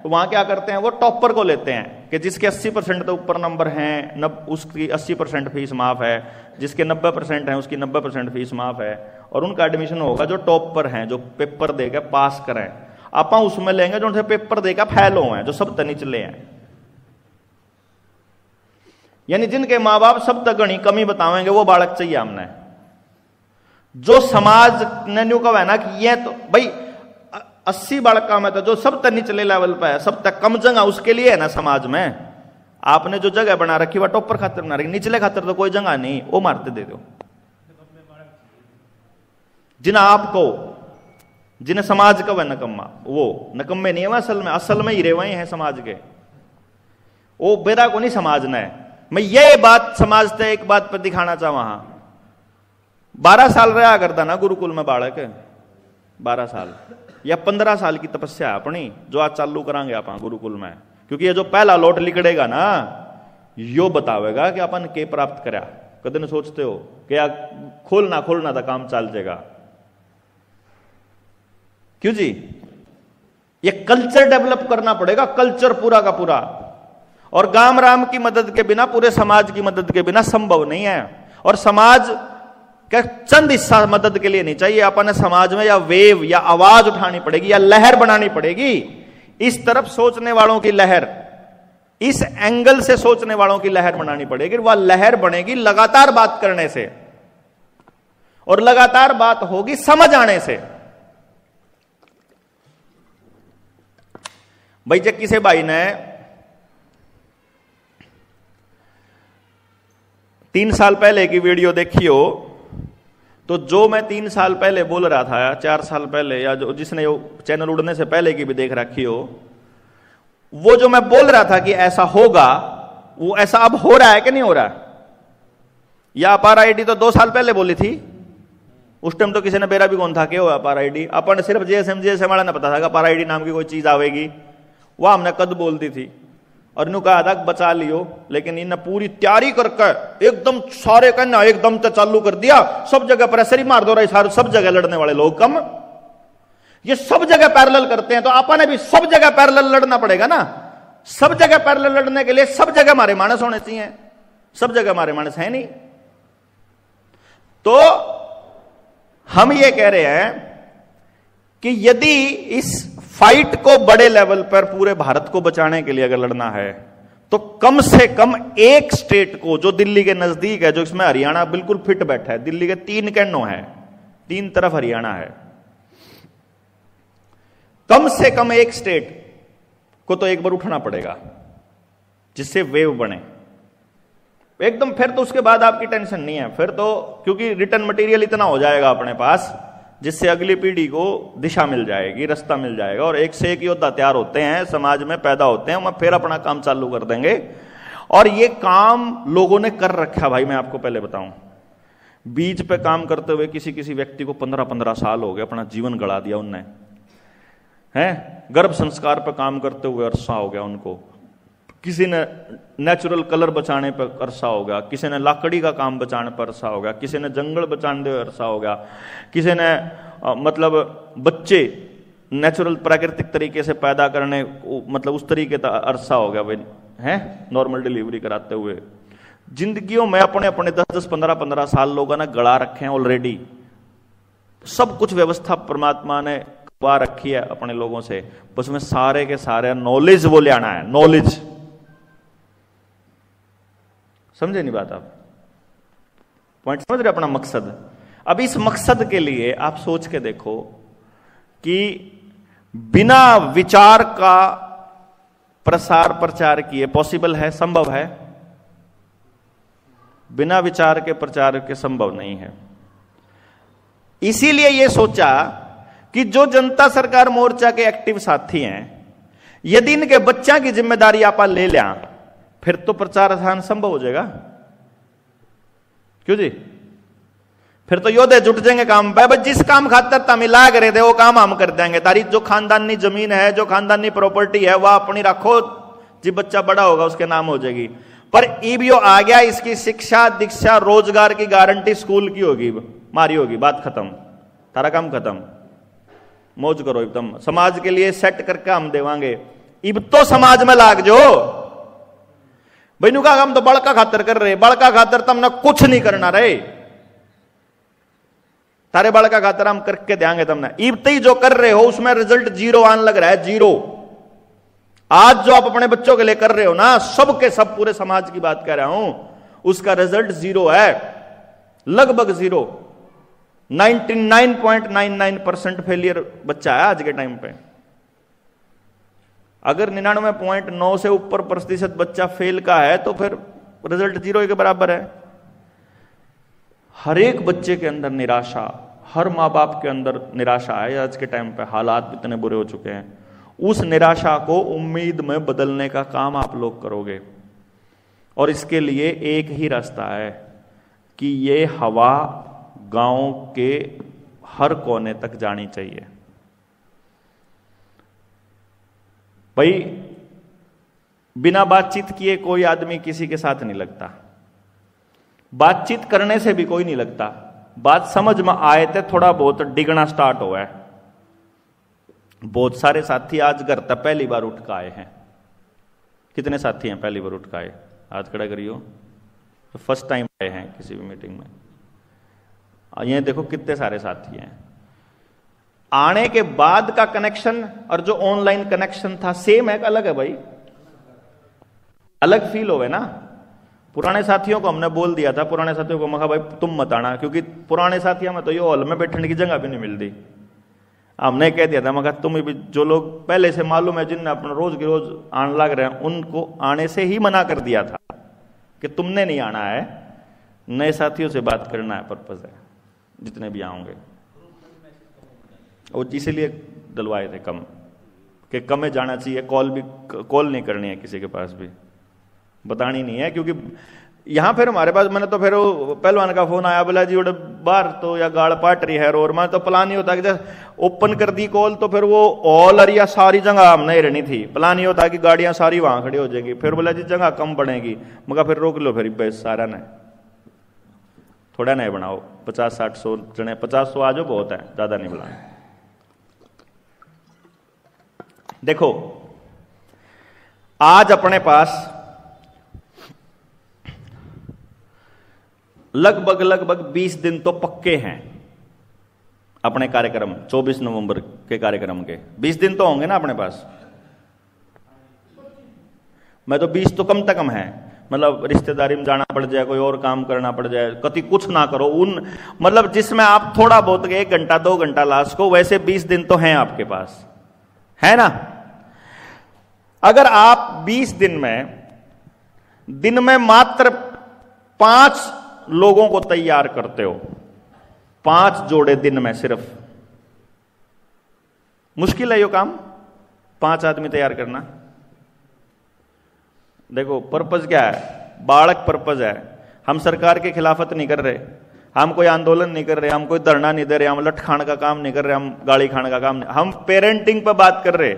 तो वहां क्या करते हैं, वो टॉपर को लेते हैं कि जिसके 80% तो ऊपर नंबर हैं, उसकी 80% फीस माफ है, जिसके 90% है उसकी 90% फीस माफ है, और उनका एडमिशन होगा जो टॉपर हैं, जो पेपर देकर पास करें। आप उसमें लेंगे जो उनसे पेपर देकर फेल हो हैं, जो सब तक निचले हैं। यानी जिनके माँ बाप सब तक गणी कमी बतावेंगे, वो बालक चाहिए हमने। जो समाज ने न्यू कहा है ना कि ये तो भाई 80 बालक का में तो जो सब तक निचले लेवल पे है, सब तक कम जगह उसके लिए है ना। समाज में आपने जो जगह बना रखी वह टॉपर खातिर बना रखी, निचले खातिर तो कोई जगह नहीं, वो मारते दे दो। जिन्हें आपको, जिन्हें समाज का वह नकम्मा, वो नकम्मे नहीं है वह असल में हीरे वही है समाज के। वो बेरा को नहीं समाज ने। मैं ये बात समाज से एक बात पर दिखाना चाहूँ। 12 साल रहा करता ना गुरुकुल में बालक, 12 साल या 15 साल की तपस्या अपनी जो आज चालू करांगे आप गुरुकुल में, क्योंकि ये जो पहला लौट लिकड़ेगा ना, यो बतावेगा कि अपन के प्राप्त करा। कदे न सोचते हो कि या खोलना था काम चल जाएगा। क्यों जी? ये कल्चर डेवलप करना पड़ेगा, कल्चर पूरा का पूरा। और गांव राम की मदद के बिना, पूरे समाज की मदद के बिना संभव नहीं है। और समाज के चंद हिस्सा मदद के लिए नहीं चाहिए, अपने समाज में या वेव या आवाज उठानी पड़ेगी, या लहर बनानी पड़ेगी। इस तरफ सोचने वालों की लहर, इस एंगल से सोचने वालों की लहर बनानी पड़ेगी। वह लहर बनेगी लगातार बात करने से, और लगातार बात होगी समझ आने से। भाई जब किसी भाई ने 3 साल पहले की वीडियो देखी हो, तो जो मैं 3 साल पहले बोल रहा था, या 4 साल पहले, या जो जिसने चैनल उड़ने से पहले की भी देख रखी हो, वो जो मैं बोल रहा था कि ऐसा होगा, वो ऐसा अब हो रहा है कि नहीं हो रहा? या अपार आईडी तो 2 साल पहले बोली थी, उस टाइम तो किसी ने बेरा भी कौन था कि हो अपार आईडी। अपन सिर्फ जेएसएम वाला ने पता था कि अपार आईडी नाम की कोई चीज आवेगी, वह हमने कद बोल दी थी। और इन्हों कहा था बचा लियो, लेकिन इन्हें पूरी तैयारी करके एकदम सारे कहना एकदम तो चालू कर दिया, सब जगह प्रेशर ही मार दो रहे सारे, सब जगह लड़ने वाले लोग कम, ये सब जगह पैरेलल करते हैं, तो आपने भी सब जगह पैरेलल लड़ना पड़ेगा ना। सब जगह पैरेलल लड़ने के लिए सब जगह हमारे मानस होने चाहिए, सब जगह हमारे मानस है नहीं। तो हम ये कह रहे हैं कि यदि इस फाइट को बड़े लेवल पर पूरे भारत को बचाने के लिए अगर लड़ना है, तो कम से कम एक स्टेट को जो दिल्ली के नजदीक है, जो इसमें हरियाणा बिल्कुल फिट बैठा है, दिल्ली के 3 कैनो है, 3 तरफ हरियाणा है, कम से कम एक स्टेट को तो एक बार उठना पड़ेगा जिससे वेव बने एकदम। फिर तो उसके बाद आपकी टेंशन नहीं है, फिर तो क्योंकि रिटर्न मटेरियल इतना हो जाएगा अपने पास जिससे अगली पीढ़ी को दिशा मिल जाएगी, रास्ता मिल जाएगा, और एक से एक योद्धा तैयार होते हैं, समाज में पैदा होते हैं, हम फिर अपना काम चालू कर देंगे। और ये काम लोगों ने कर रखा भाई, मैं आपको पहले बताऊं, बीज पे काम करते हुए किसी किसी व्यक्ति को 15-15 साल हो गए, अपना जीवन गड़ा दिया उनने, हैं। गर्भ संस्कार पर काम करते हुए अरसा हो गया उनको, किसी ने नेचुरल कलर बचाने पर अरसा हो गया, किसी ने लाकड़ी का काम बचाने पर अरसा हो गया, किसी ने जंगल बचाने पर अरसा हो गया, किसी ने मतलब बच्चे नेचुरल प्राकृतिक तरीके से पैदा करने मतलब उस तरीके का अरसा हो गया भाई, हैं, नॉर्मल डिलीवरी कराते हुए। जिंदगियों में अपने अपने 10-10, 15-15 साल लोगों ने गड़ा रखे हैं ऑलरेडी, सब कुछ व्यवस्था परमात्मा ने करवा रखी है अपने लोगों से, बस में सारे के सारे नॉलेज वो ले आना है, नॉलेज। समझे नहीं बात आप? पॉइंट समझ रहे अपना मकसद? अब इस मकसद के लिए आप सोच के देखो कि बिना विचार का प्रसार प्रचार किए पॉसिबल है, संभव है? बिना विचार के प्रचार के संभव नहीं है। इसीलिए यह सोचा कि जो जनता सरकार मोर्चा के एक्टिव साथी हैं, यदि इनके बच्चा की जिम्मेदारी आप ले लिया, फिर तो प्रचार आसान संभव हो जाएगा। क्यों जी? फिर तो योद्धे जुट जाएंगे काम पे, जिस काम खातर तमी लाग रहे थे वो काम हम कर देंगे, तारी जो खानदानी जमीन है, जो खानदानी प्रॉपर्टी है, वह अपनी रखो, जी बच्चा बड़ा होगा उसके नाम हो जाएगी। पर ईबीओ आ गया, इसकी शिक्षा दीक्षा रोजगार की गारंटी स्कूल की होगी, मारी होगी, बात खत्म, तारा काम खत्म, मौज करो एकदम, समाज के लिए सेट करके हम देवांगे। इब तो समाज में लाग जो भाई, नु का हम तो बड़का खातर कर रहे, बड़का खातर तुमने कुछ नहीं करना रहे, तारे बड़का खातर हम करके देंगे तुमने। इब ही जो कर रहे हो उसमें रिजल्ट 0 आने लग रहा है, 0। आज जो आप अपने बच्चों के लिए कर रहे हो ना, सब के सब पूरे समाज की बात कर रहा हूं, उसका रिजल्ट 0 है, लगभग 0। 99.99% फेलियर बच्चा है आज के टाइम पे। अगर 99.9 से ऊपर प्रतिशत बच्चा फेल का है तो फिर रिजल्ट 0 के बराबर है। हर एक बच्चे के अंदर निराशा, हर माँ बाप के अंदर निराशा है आज के टाइम पे, हालात इतने बुरे हो चुके हैं। उस निराशा को उम्मीद में बदलने का काम आप लोग करोगे, और इसके लिए एक ही रास्ता है कि ये हवा गांव के हर कोने तक जानी चाहिए। भाई बिना बातचीत किए कोई आदमी किसी के साथ नहीं लगता, बातचीत करने से भी कोई नहीं लगता। बात समझ में आए थे थोड़ा बहुत डिगना स्टार्ट हुआ है। बहुत सारे साथी आज घर तक पहली बार उठ के आए हैं। कितने साथी हैं पहली बार उठ के आए? हाथ खड़ा करियो। तो फर्स्ट टाइम आए हैं किसी भी मीटिंग में। ये देखो कितने सारे साथी हैं। आने के बाद का कनेक्शन और जो ऑनलाइन कनेक्शन था सेम है, अलग है भाई, अलग फील हो गए ना। पुराने साथियों को हमने बोल दिया था, पुराने साथियों को मखा भाई तुम मत आना, क्योंकि पुराने साथियों में तो ये हॉल में बैठने की जगह भी नहीं मिलती। हमने कह दिया था मखा तुम भी जो लोग पहले से मालूम है, जिनने अपना रोज के रोज आने लग रहे हैं, उनको आने से ही मना कर दिया था कि तुमने नहीं आना है, नए साथियों से बात करना है, पर्पज है जितने भी आओगे। और इसीलिए डलवाए थे कम, कि कम में जाना चाहिए, कॉल नहीं करनी है किसी के पास भी, बतानी नहीं है, क्योंकि यहां फिर हमारे पास, मैंने तो फिर पहलवान का फोन आया, बोला जी उड़े बाहर तो या गाड़ पाट रही है, और मैं तो प्लान ही होता कि ओपन कर दी कॉल तो फिर वो ऑल एरिया सारी जगह हम नहीं रहनी थी, प्लान ही होता कि गाड़ियां सारी वहां खड़ी हो जाएंगी। फिर बोला जी जगह कम बढ़ेगी, मगर फिर रोक लो, फिर बेस सारा ने थोड़ा नहीं बनाओ, 50 60 100 जने, 50 100 आज बहुत है, ज्यादा नहीं बुलाए। देखो आज अपने पास लगभग 20 दिन तो पक्के हैं अपने कार्यक्रम, 24 नवंबर के कार्यक्रम के 20 दिन तो होंगे ना अपने पास। मैं तो 20 तो कम से कम है, मतलब रिश्तेदारी में जाना पड़ जाए, कोई और काम करना पड़ जाए, कति कुछ ना करो उन, मतलब जिसमें आप थोड़ा बहुत 1 घंटा 2 घंटा लास्ट को, वैसे 20 दिन तो हैं आपके पास, है ना। अगर आप 20 दिन में मात्र 5 लोगों को तैयार करते हो, 5 जोड़े दिन में सिर्फ, मुश्किल है ये काम, 5 आदमी तैयार करना। देखो पर्पज क्या है, बालक पर्पज है। हम सरकार के खिलाफत नहीं कर रहे, हम कोई आंदोलन नहीं कर रहे, हम कोई धरना नहीं दे रहे, हम लठ खाने का काम नहीं कर रहे, हम गाली खाने का काम नहीं, हम पेरेंटिंग पर बात कर रहे,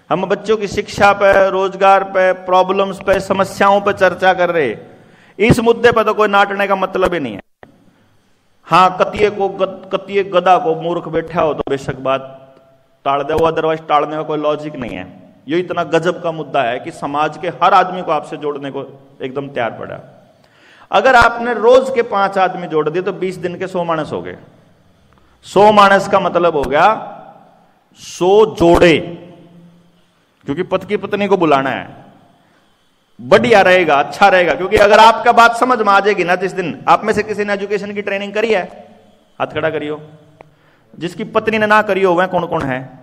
हम बच्चों की शिक्षा पे, रोजगार पे, प्रॉब्लम्स पे, समस्याओं पे चर्चा कर रहे। इस मुद्दे पर तो कोई नाटने का मतलब ही नहीं है। हां कतिये गधा को मूर्ख बैठा हो तो बेशक बात टाल दे, अदरवाइज टालने का कोई लॉजिक नहीं है। ये इतना गजब का मुद्दा है कि समाज के हर आदमी को आपसे जोड़ने को एकदम तैयार पड़ा। अगर आपने रोज के 5 आदमी जोड़ दिए तो 20 दिन के 100 मानस हो गए। 100 मानस का मतलब हो गया 100 जोड़े, क्योंकि पति पत्नी को बुलाना है, बढ़िया रहेगा, अच्छा रहेगा। क्योंकि अगर आपका बात समझ में आ जाएगी ना, जिस दिन आप में से किसी ने एजुकेशन की ट्रेनिंग करी है, हाथ खड़ा करियो। जिसकी पत्नी ने ना करी हो वह कौन कौन है?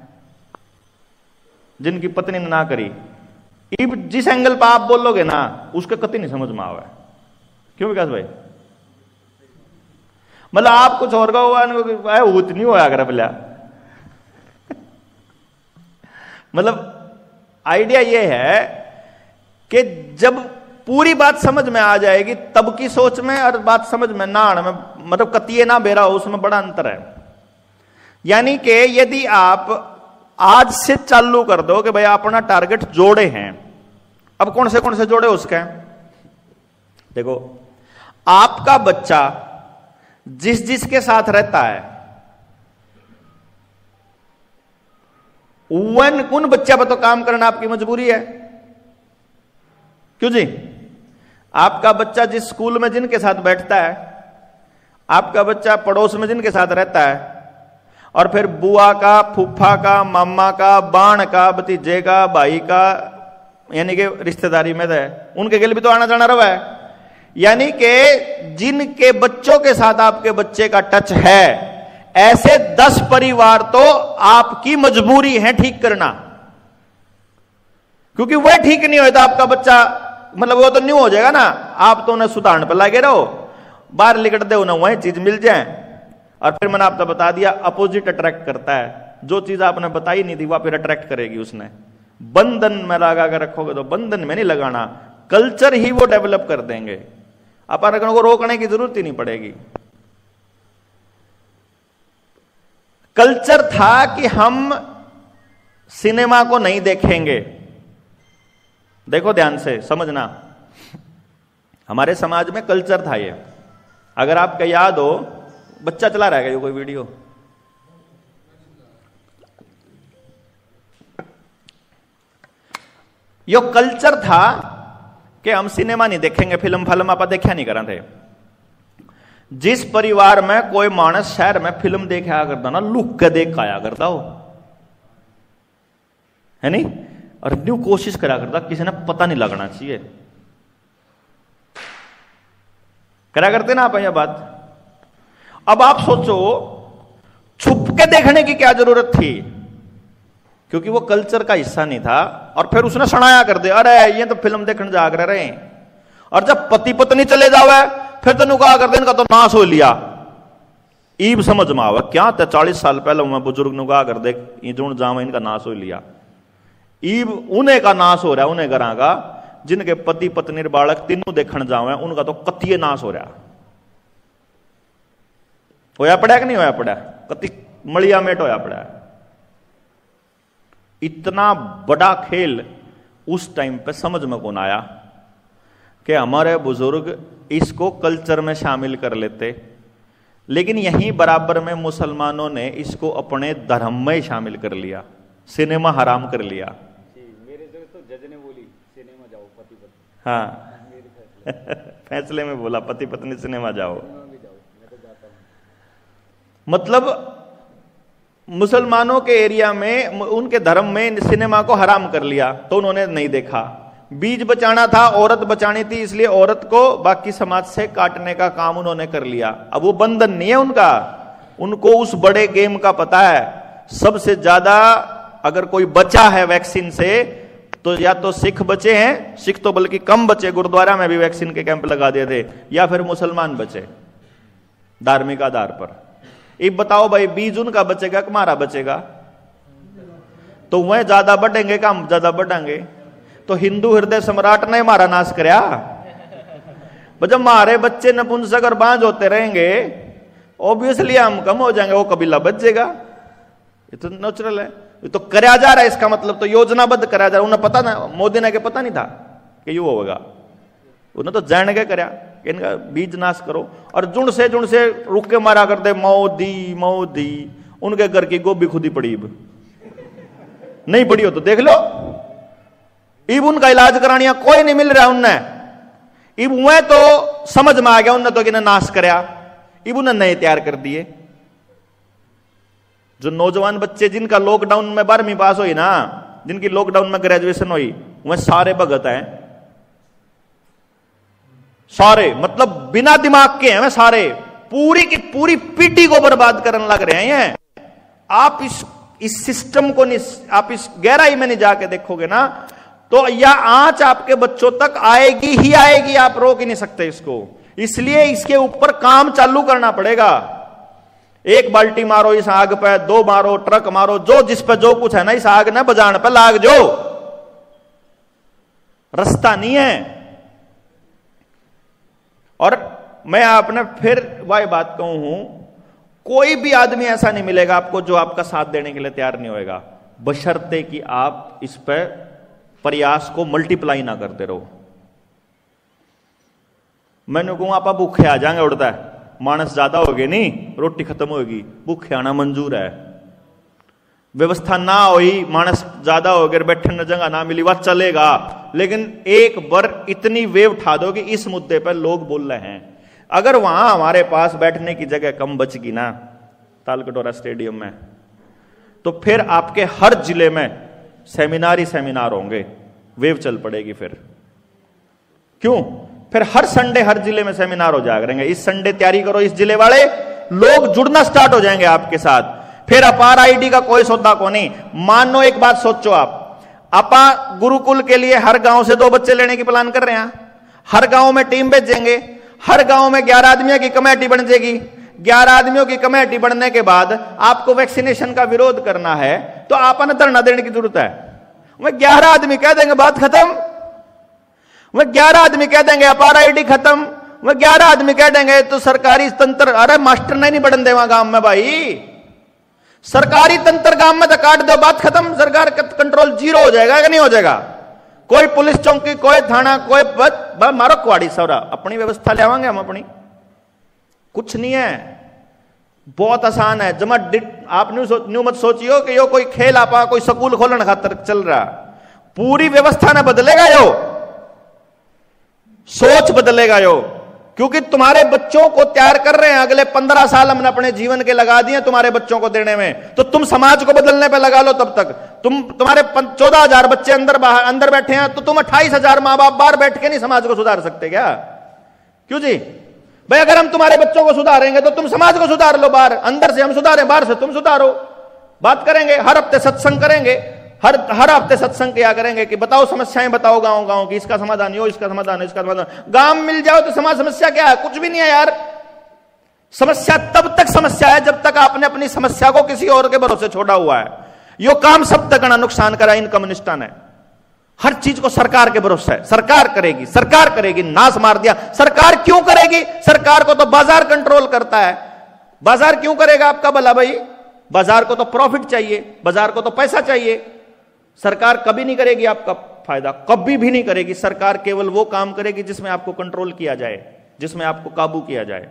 जिनकी पत्नी ने ना करी, जिस एंगल पर आप बोलोगे ना उसके कति नहीं समझ में आवा। क्यों विकास भाई? मतलब आप कुछ और का हुआ नहीं होया कर बोला। मतलब आइडिया यह है कि जब पूरी बात समझ में आ जाएगी तब की सोच में और बात समझ में ना आने में, मतलब कतिये ना बेरा हो, उसमें बड़ा अंतर है। यानी कि यदि आप आज से चालू कर दो कि भाई अपना टारगेट जोड़े हैं, अब कौन से जोड़े उसके, देखो आपका बच्चा जिसके साथ रहता है उन बच्चा पर तो काम करना आपकी मजबूरी है। क्यों जी? आपका बच्चा जिस स्कूल में जिनके साथ बैठता है, आपका बच्चा पड़ोस में जिनके साथ रहता है, और फिर बुआ का, फूफा का, मामा का, बाण का, भतीजे का, भाई का, यानी कि रिश्तेदारी में है, उनके गिल भी तो आना जाना रहा है। यानी कि जिनके बच्चों के साथ आपके बच्चे का टच है, ऐसे 10 परिवार तो आपकी मजबूरी है ठीक करना। क्योंकि वह ठीक नहीं होता आपका बच्चा, मतलब वो तो न्यू हो जाएगा ना, आप तो उन्हें सुधारने पर लगे रहो, बाहर लिकट दे उन्हें वही चीज मिल जाए। और फिर मैंने आपको बता दिया अपोजिट अट्रैक्ट करता है, जो चीज आपने बताई नहीं थी वह फिर अट्रैक्ट करेगी उसने। बंधन में लगा कर रखोगे तो बंधन में नहीं लगाना, कल्चर ही वो डेवलप कर देंगे, अपन को रोकने की जरूरत ही नहीं पड़ेगी। कल्चर था कि हम सिनेमा को नहीं देखेंगे। देखो ध्यान से समझना, हमारे समाज में कल्चर था ये। अगर आपको याद हो, बच्चा चला रहेगा ये कोई वीडियो, यो कल्चर था कि हम सिनेमा नहीं देखेंगे, फिल्म आप देखा नहीं करा थे। जिस परिवार में कोई मानस शहर में फिल्म देखे आया करता ना, लुक के देख आया करता हो, है नहीं, और न्यू कोशिश करा करता किसी ने पता नहीं लगना चाहिए, करा करते ना आप यह बात। अब आप सोचो छुप के देखने की क्या जरूरत थी, क्योंकि वो कल्चर का हिस्सा नहीं था। और फिर उसने सुनाया कर दे, अरे ये तो फिल्म देखने जाग रहे हैं। और जब पति पत्नी चले जावे फिर तो नुका कर दे, इनका तो नाश हो लिया। ईब समझ में आवा क्या था, 40 साल पहले मैं बुजुर्ग नुका कर दे, जुड़ जावा इनका नाश हो लिया। ईब उन्हें का नाश हो रहा है, उन्हें घरा का, जिनके पति पत्नी बालक तीनों देखने जाओ उनका तो कतिये नाश हो रहा। होया पड़ा कि नहीं होया पड़ा? कति मलिया मेट होया पड़ा। इतना बड़ा खेल उस टाइम पे समझ में कौन आया कि हमारे बुजुर्ग इसको कल्चर में शामिल कर लेते, लेकिन यहीं बराबर में मुसलमानों ने इसको अपने धर्म में शामिल कर लिया, सिनेमा हराम कर लिया। मेरे तो जज ने बोली सिनेमा जाओ पति पत्नी। हाँ फैसले में बोला पति पत्नी सिनेमा जाओ। मतलब मुसलमानों के एरिया में उनके धर्म में सिनेमा को हराम कर लिया, तो उन्होंने नहीं देखा। बीज बचाना था, औरत बचानी थी, इसलिए औरत को बाकी समाज से काटने का काम उन्होंने कर लिया। अब वो बंधन नहीं है उनका, उनको उस बड़े गेम का पता है। सबसे ज्यादा अगर कोई बचा है वैक्सीन से तो या तो सिख बचे हैं, सिख तो बल्कि कम बचे, गुरुद्वारा में भी वैक्सीन के कैंप लगा दिए थे, या फिर मुसलमान बचे धार्मिक आधार पर। अब बताओ भाई, बीज उनका बचेगा कि हमारा बचेगा? तो वह ज्यादा बढ़ेंगे कि हम ज्यादा बढ़ेंगे? तो हिंदू हृदय सम्राट ने हमारा नाश कराया। जब हमारे बच्चे नपुंसक और बांझ होते रहेंगे, ऑब्वियसली हम कम हो जाएंगे, वो कबीला बचेगा। ये तो नेचुरल है, ये तो कराया जा रहा है। इसका मतलब तो योजनाबद्ध कराया जा रहा है। उन्हें पता ना, मोदी ने के पता नहीं था कि ये होगा, उन्हें तो जान के कराया कि इनका बीज नाश करो। और जुड़ से रुक के मारा करते मोदी मोदी। उनके घर की गोभी खुद ही पड़ी, नहीं पड़ी हो तो देख लो। इब उनका इलाज करानिया कोई नहीं मिल रहा उनने। इब वह तो समझ में आ गया, उनने तो किन्हें नाश कराया, इब उन्हें नए तैयार कर दिए। जो नौजवान बच्चे जिनका लॉकडाउन में 12वीं पास हुई ना, जिनकी लॉकडाउन में ग्रेजुएशन हुई, वह सारे भगत हैं, सारे मतलब बिना दिमाग के हैं वह सारे। पूरी की पूरी पीढ़ी को बर्बाद करने लग रहे हैं। आप इस सिस्टम को नहीं, आप इस गहराई में नहीं जाके देखोगे ना, तो यह आंच आपके बच्चों तक आएगी ही आएगी, आप रोक ही नहीं सकते इसको। इसलिए इसके ऊपर काम चालू करना पड़ेगा। एक बाल्टी मारो इस आग पे, 2 मारो, ट्रक मारो, जो जिस पे जो कुछ है ना, इस आग ने बजाने पे लाग जो। रास्ता नहीं है। और मैं आपने फिर वही बात कहूं हूं, कोई भी आदमी ऐसा नहीं मिलेगा आपको जो आपका साथ देने के लिए तैयार नहीं होएगा, बशर्ते कि आप इस पे प्रयास को मल्टीप्लाई ना करते रहो। मैंने कहूं आप भूखे आ जाएंगे, उड़ता है मानस ज्यादा हो गए नहीं, रोटी खत्म होगी, भूखे आना मंजूर है। व्यवस्था ना हुई, मानस ज्यादा हो गए, बैठने जगह ना मिली, वह चलेगा। लेकिन एक बार इतनी वेव उठा दो कि इस मुद्दे पर लोग बोल रहे हैं, अगर वहां हमारे पास बैठने की जगह कम बचगी ना तालकटोरा स्टेडियम में, तो फिर आपके हर जिले में सेमिनार ही सेमिनार होंगे, वेव चल पड़ेगी। फिर क्यों? फिर हर संडे हर जिले में सेमिनार हो जाया करेंगे। इस संडे तैयारी करो, इस जिले वाले लोग जुड़ना स्टार्ट हो जाएंगे आपके साथ। फिर अपार आईडी का कोई सौदा को नहीं। मानो एक बात सोचो, आपा गुरुकुल के लिए हर गांव से 2 बच्चे लेने की प्लान कर रहे हैं, हर गांव में टीम भेजेंगे, हर गांव में 11 आदमियों की कमेटी बन जाएगी। 11 आदमियों की कमेटी बनने के बाद आपको वैक्सीनेशन का विरोध करना है, तो आपने धरना देने की जरूरत है। वह 11 आदमी कह देंगे बात खत्म, वह 11 आदमी कह देंगे अपार आईडी खत्म, वह 11 आदमी कह देंगे तो सरकारी तंत्र, अरे मास्टर नहीं बढ़न देवा गांव में भाई, सरकारी तंत्र गांव में तो काट दो, बात खत्म। सरकार का कंट्रोल 0 हो जाएगा कि नहीं हो जाएगा? कोई पुलिस चौकी, कोई थाना, कोई मारो कुआड़ी सौरा, अपनी व्यवस्था ले आवांगे हम अपनी। कुछ नहीं है, बहुत आसान है। जमा आप न्यू मत सोचियो कि यो कोई खेल आपा कोई स्कूल खोलने खातर चल रहा, पूरी व्यवस्था ने बदलेगा यो, सोच बदलेगा यो। क्योंकि तुम्हारे बच्चों को तैयार कर रहे हैं, अगले 15 साल हमने अपने जीवन के लगा दिए तुम्हारे बच्चों को देने में, तो तुम समाज को बदलने पे लगा लो। तब तक तुम्हारे 14,000 बच्चे अंदर बैठे हैं, तो तुम 28,000 माँ बाप बाहर बैठ के नहीं समाज को सुधार सकते क्या? क्यों जी भाई? अगर हम तुम्हारे बच्चों को सुधारेंगे तो तुम समाज को सुधार लो, बाहर अंदर से हम सुधारें, बाहर से तुम सुधारो। बात करेंगे, हर हफ्ते सत्संग करेंगे, हर हफ्ते सत्संग किया करेंगे कि बताओ समस्याएं, बताओ गांव गांव की, इसका समाधान हो, इसका समाधान, इसका समाधान। गांव मिल जाओ तो समाज समस्या क्या है? कुछ भी नहीं है यार। समस्या तब तक समस्या है जब तक आपने अपनी समस्या को किसी और के भरोसे छोड़ा हुआ है। यो काम सब तक नुकसान करा इन कम्युनिस्टा ने। हर चीज को सरकार के भरोसे है, सरकार करेगी, सरकार करेगी, नाश मार दिया। सरकार क्यों करेगी? सरकार को तो बाजार कंट्रोल करता है। बाजार क्यों करेगा आपका भला भाई? बाजार को तो प्रॉफिट चाहिए, बाजार को तो पैसा चाहिए। सरकार कभी नहीं करेगी आपका फायदा, कभी भी नहीं करेगी। सरकार केवल वो काम करेगी जिसमें आपको कंट्रोल किया जाए, जिसमें आपको काबू किया जाए,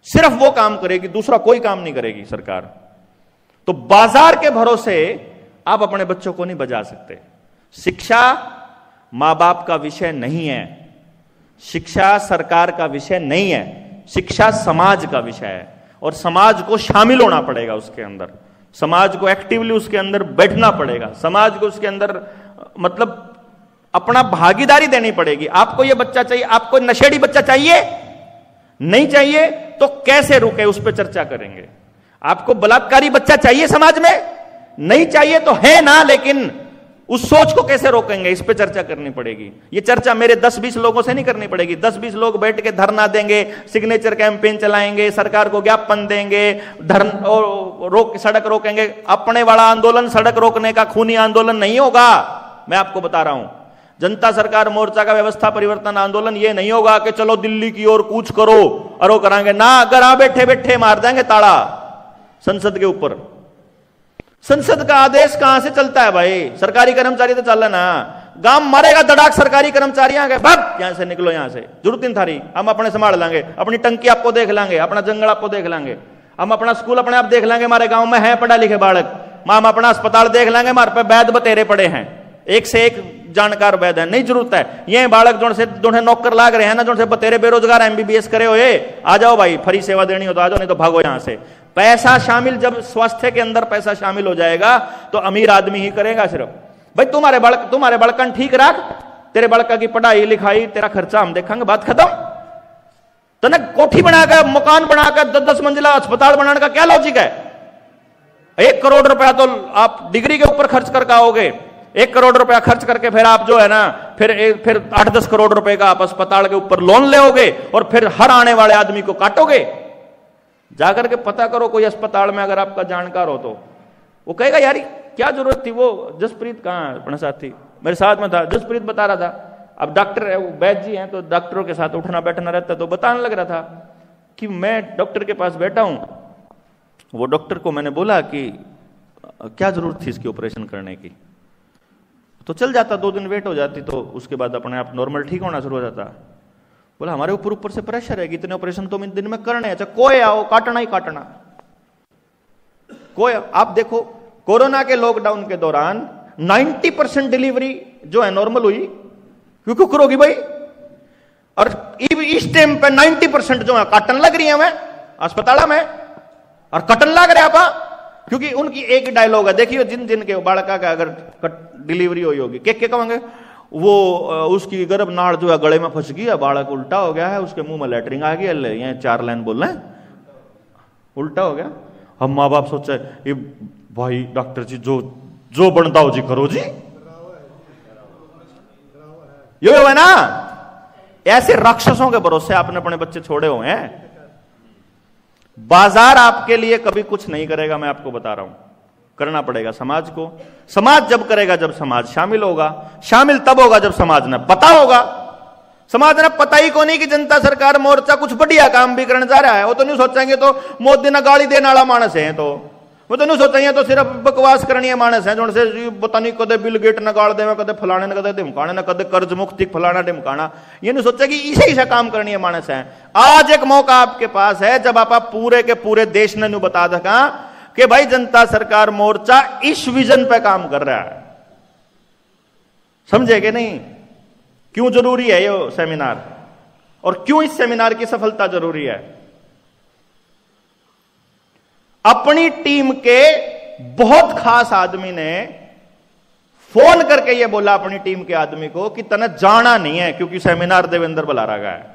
सिर्फ वो काम करेगी, दूसरा कोई काम नहीं करेगी सरकार। तो बाजार के भरोसे आप अपने बच्चों को नहीं बचा सकते। शिक्षा मां बाप का विषय नहीं है, शिक्षा सरकार का विषय नहीं है, शिक्षा समाज का विषय है। और समाज को शामिल होना पड़ेगा उसके अंदर, समाज को एक्टिवली उसके अंदर बैठना पड़ेगा, समाज को उसके अंदर मतलब अपना भागीदारी देनी पड़ेगी। आपको यह बच्चा चाहिए, आपको नशेड़ी बच्चा चाहिए, नहीं चाहिए तो कैसे रुके, उस पर चर्चा करेंगे। आपको बलात्कारी बच्चा चाहिए समाज में, नहीं चाहिए तो है ना, लेकिन उस सोच को कैसे रोकेंगे, इस पे चर्चा करनी पड़ेगी। ये चर्चा मेरे 10-20 लोगों से नहीं करनी पड़ेगी। 10-20 लोग बैठ के धरना देंगे, सिग्नेचर कैंपेन चलाएंगे, सरकार को ज्ञापन देंगे, सड़क रोकेंगे। अपने वाला आंदोलन सड़क रोकने का खूनी आंदोलन नहीं होगा। मैं आपको बता रहा हूं, जनता सरकार मोर्चा का व्यवस्था परिवर्तन आंदोलन ये नहीं होगा कि चलो दिल्ली की ओर कूच करो और वो करांगे ना। अगर आप बैठे बैठे मार देंगे ताड़ा संसद के ऊपर। संसद का आदेश कहां से चलता है भाई? सरकारी कर्मचारी तो चल ना, गांव मारेगा धड़ाक सरकारी कर्मचारी आ गए, भाग यहां से, निकलो यहां से, जरूरत नहीं थारी, हम अपने संभाल लांगे, अपनी टंकी आपको देख लांगे, अपना जंगल आपको देख लांगे, हम अपना स्कूल अपने आप देख लांगे, हमारे गांव में है पढ़ा लिखे बालक, हम अपना अस्पताल देख लांगे, हमारे पे वैद बतेरे पड़े हैं, एक से एक जानकार वैद है, नहीं जरूरत है। ये बालक जो नौकर लाग रहे हैं ना, जो बतेरे बेरोजगार MBBS करे हुए, आ जाओ भाई, फ्री सेवा देनी हो तो आ जाओ, नहीं तो भागो यहां से। पैसा शामिल, जब स्वास्थ्य के अंदर पैसा शामिल हो जाएगा तो अमीर आदमी ही करेगा सिर्फ। भाई तुम्हारे बड़कन ठीक रख, तेरे बड़का की पढ़ाई लिखाई, तेरा खर्चा हम देखेंगे, बात खत्म। तो ना कोठी बनाकर, मकान बनाकर, 10-10 मंजिला अस्पताल बनाने का क्या लॉजिक है? 1 करोड़ रुपया तो आप डिग्री के ऊपर खर्च कर आओगे, 1 करोड़ रुपया खर्च करके फिर आप जो है ना, फिर 8-10 करोड़ रुपए का आप अस्पताल के ऊपर लोन लोगे और फिर हर आने वाले आदमी को काटोगे। जाकर के पता करो कोई अस्पताल में, अगर आपका जानकार हो तो वो कहेगा यार क्या जरूरत थी। वो जसप्रीत कहाँ अपने साथ थी, मेरे साथ में था, जसप्रीत बता रहा था। अब डॉक्टर है, वो वैद्य जी हैं, तो डॉक्टरों के साथ उठना बैठना रहता, तो बताने लग रहा था कि मैं डॉक्टर के पास बैठा हूं, वो डॉक्टर को मैंने बोला कि क्या जरूरत थी इसकी ऑपरेशन करने की, तो चल जाता, 2 दिन वेट हो जाती, तो उसके बाद अपने आप नॉर्मल ठीक होना शुरू हो जाता। बोला हमारे ऊपर से प्रेशर है कि इतने ऑपरेशन तो दिन में करने हैं, कोई आओ काटना ही काटना। कोई आप देखो, कोरोना के लॉकडाउन के दौरान 90% डिलीवरी जो है नॉर्मल हुई, क्यों करोगी भाई? और इस टाइम पे 90% जो है काटन लग रही है मैं अस्पताल में, और कटन लग रहा आप, क्योंकि उनकी एक ही डायलॉग है। देखिए जिन के बालका का अगर डिलीवरी हुई होगी, के कहेंगे वो उसकी गर्भ नाड़ जो है गले में फंस गई है, बालक उल्टा हो गया है, उसके मुंह में लैटरिंग आ गई है, ये 4 लाइन बोल रहे हैं, उल्टा हो गया। हम माँ बाप सोचे ये भाई डॉक्टर जी जो बनता हो जी करो जी, यो है ना। ऐसे राक्षसों के भरोसे आपने अपने बच्चे छोड़े हुए हैं। बाजार आपके लिए कभी कुछ नहीं करेगा, मैं आपको बता रहा हूं। करना पड़ेगा समाज को। समाज जब करेगा जब समाज शामिल होगा, शामिल तब होगा जब समाज ने पता होगा। समाज ने पता ही को नहीं कि जनता सरकार मोर्चा कुछ बढ़िया काम भी करने जा रहा है। वो तो नहीं सोचेंगे तो मोदी ने गाली देने वाला मानस है, तो वो तो नहीं सोचेंगे तो सिर्फ बकवास करनी है मानस है, जो से पता नहीं कदे बिल गेट ने गाल देवे, कदे फलाने ने, कदे धिमकाने ने, कदे कर्ज मुक्ति फलाना ढिमकाना। ये नहीं सोचा कि इसे काम करनी है मानस है। आज एक मौका आपके पास है जब आप पूरे के पूरे देश ने बता सका कि भाई जनता सरकार मोर्चा इस विजन पे काम कर रहा है। समझे कि नहीं? क्यों जरूरी है ये सेमिनार, और क्यों इस सेमिनार की सफलता जरूरी है? अपनी टीम के बहुत खास आदमी ने फोन करके ये बोला अपनी टीम के आदमी को कि तने जाना नहीं है, क्योंकि सेमिनार देवेंद्र बुला रहा है।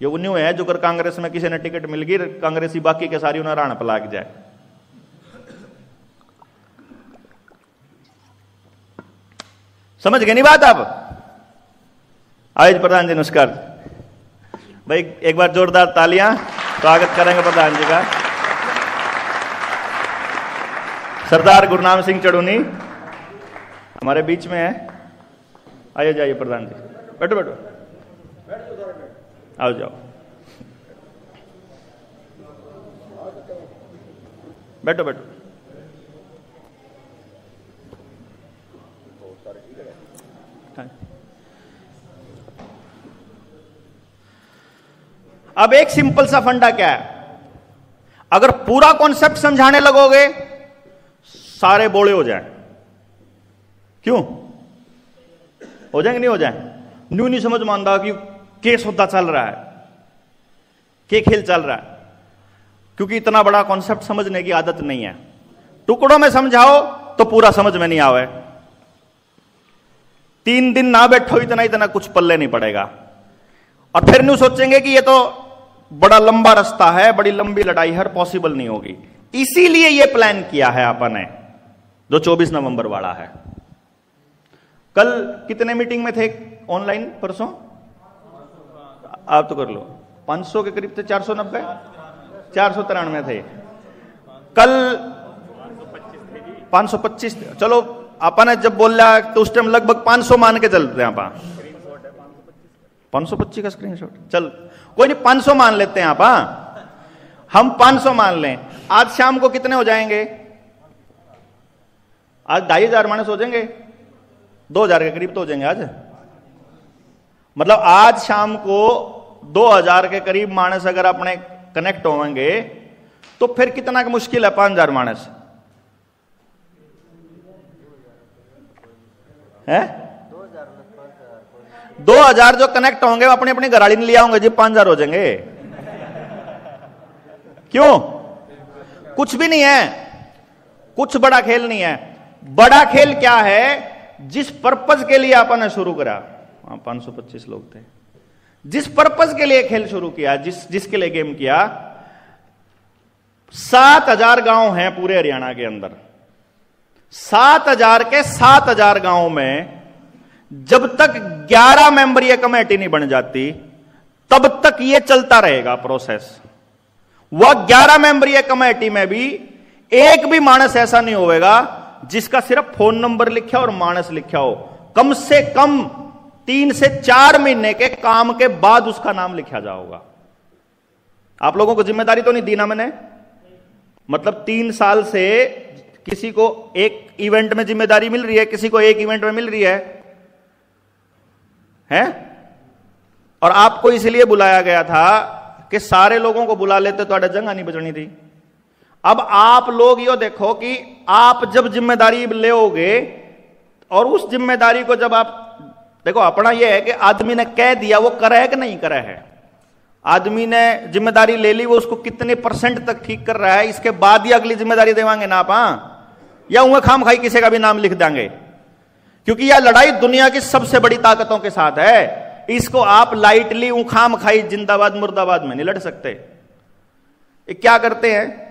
ये वो न्यू है जो कर कांग्रेस में किसी ने टिकट मिल गई, कांग्रेसी बाकी के सारी उन्हें राण पर लाग जाए। समझ गए नहीं बात आप? आयुष प्रधान जी नमस्कार भाई, एक बार जोरदार तालियां स्वागत करेंगे प्रधान जी का। सरदार गुरनाम सिंह चढ़ूनी हमारे बीच में है। आइए जाइए प्रधान जी, बैठो बैठो, आओ जाओ, बैठो बैठो। अब एक सिंपल सा फंडा क्या है, अगर पूरा कॉन्सेप्ट समझाने लगोगे सारे बोले हो जाए। क्यों हो जाएंगे? नहीं हो जाए? न्यू नहीं समझ मानता कि के सौदा चल रहा है, के खेल चल रहा है, क्योंकि इतना बड़ा कॉन्सेप्ट समझने की आदत नहीं है। टुकड़ों में समझाओ तो पूरा समझ में नहीं आवे। 3 दिन ना बैठो, इतना इतना कुछ पल्ले नहीं पड़ेगा। और फिर न्यू सोचेंगे कि ये तो बड़ा लंबा रास्ता है, बड़ी लंबी लड़ाई है, पॉसिबल नहीं होगी। इसीलिए ये प्लान किया है अपन ने, जो 24 नवंबर वाला है। कल कितने मीटिंग में थे ऑनलाइन? परसों आप तो कर लो, 500 के करीब थे, 490 493 थे। कल 525 थे। चलो अपन ने जब बोला तो उस टाइम लगभग 500 मान के चलते हैं आप। 525 का स्क्रीनशॉट, चल कोई नहीं, 500 मान लेते हैं आप। हम 500 मान लें। आज शाम को कितने हो जाएंगे? आज 2500 मानस हो जाएंगे, 2000 के करीब तो हो जाएंगे आज। मतलब आज शाम को 2000 के करीब मानस अगर अपने कनेक्ट होंगे तो फिर कितना का मुश्किल है 5000 मानस है। 2000 जो कनेक्ट होंगे वो अपनी अपनी गाड़ी नहीं लिया होंगे जी, 5000 हो जाएंगे। क्यों? कुछ भी नहीं है, कुछ बड़ा खेल नहीं है। बड़ा खेल क्या है? जिस पर्पज के लिए अपन ने शुरू करा, 525 लोग थे, जिस पर्पज के लिए खेल शुरू किया, जिसके लिए गेम किया, 7000 गांव हैं पूरे हरियाणा के अंदर। 7000 के 7000 गांव में जब तक 11 मेंबरीय कमेटी नहीं बन जाती तब तक ये चलता रहेगा प्रोसेस। वह 11 मेंबरीय कमेटी में भी एक भी मानस ऐसा नहीं होगा जिसका सिर्फ फोन नंबर लिखा और मानस लिखा हो। कम से कम 3 से 4 महीने के काम के बाद उसका नाम लिखा जाएगा। आप लोगों को जिम्मेदारी तो नहीं दी ना मैंने? मतलब 3 साल से किसी को एक इवेंट में जिम्मेदारी मिल रही है, किसी को एक इवेंट में मिल रही है और आपको इसलिए बुलाया गया था कि सारे लोगों को बुला लेते तो जगह नहीं बचनी थी। अब आप लोग यो देखो कि आप जब जिम्मेदारी लेओगे और उस जिम्मेदारी को जब आप देखो, अपना यह है कि आदमी ने कह दिया, वो करे है कि नहीं करे है। आदमी ने जिम्मेदारी ले ली, वो उसको कितने % तक ठीक कर रहा है, इसके बाद ही अगली जिम्मेदारी देवांगे ना आप। या उन्हें खाम खाई किसी का भी नाम लिख देंगे, क्योंकि यह लड़ाई दुनिया की सबसे बड़ी ताकतों के साथ है। इसको आप लाइटली खाम खाई जिंदाबाद मुर्दाबाद में नहीं लड़ सकते। क्या करते हैं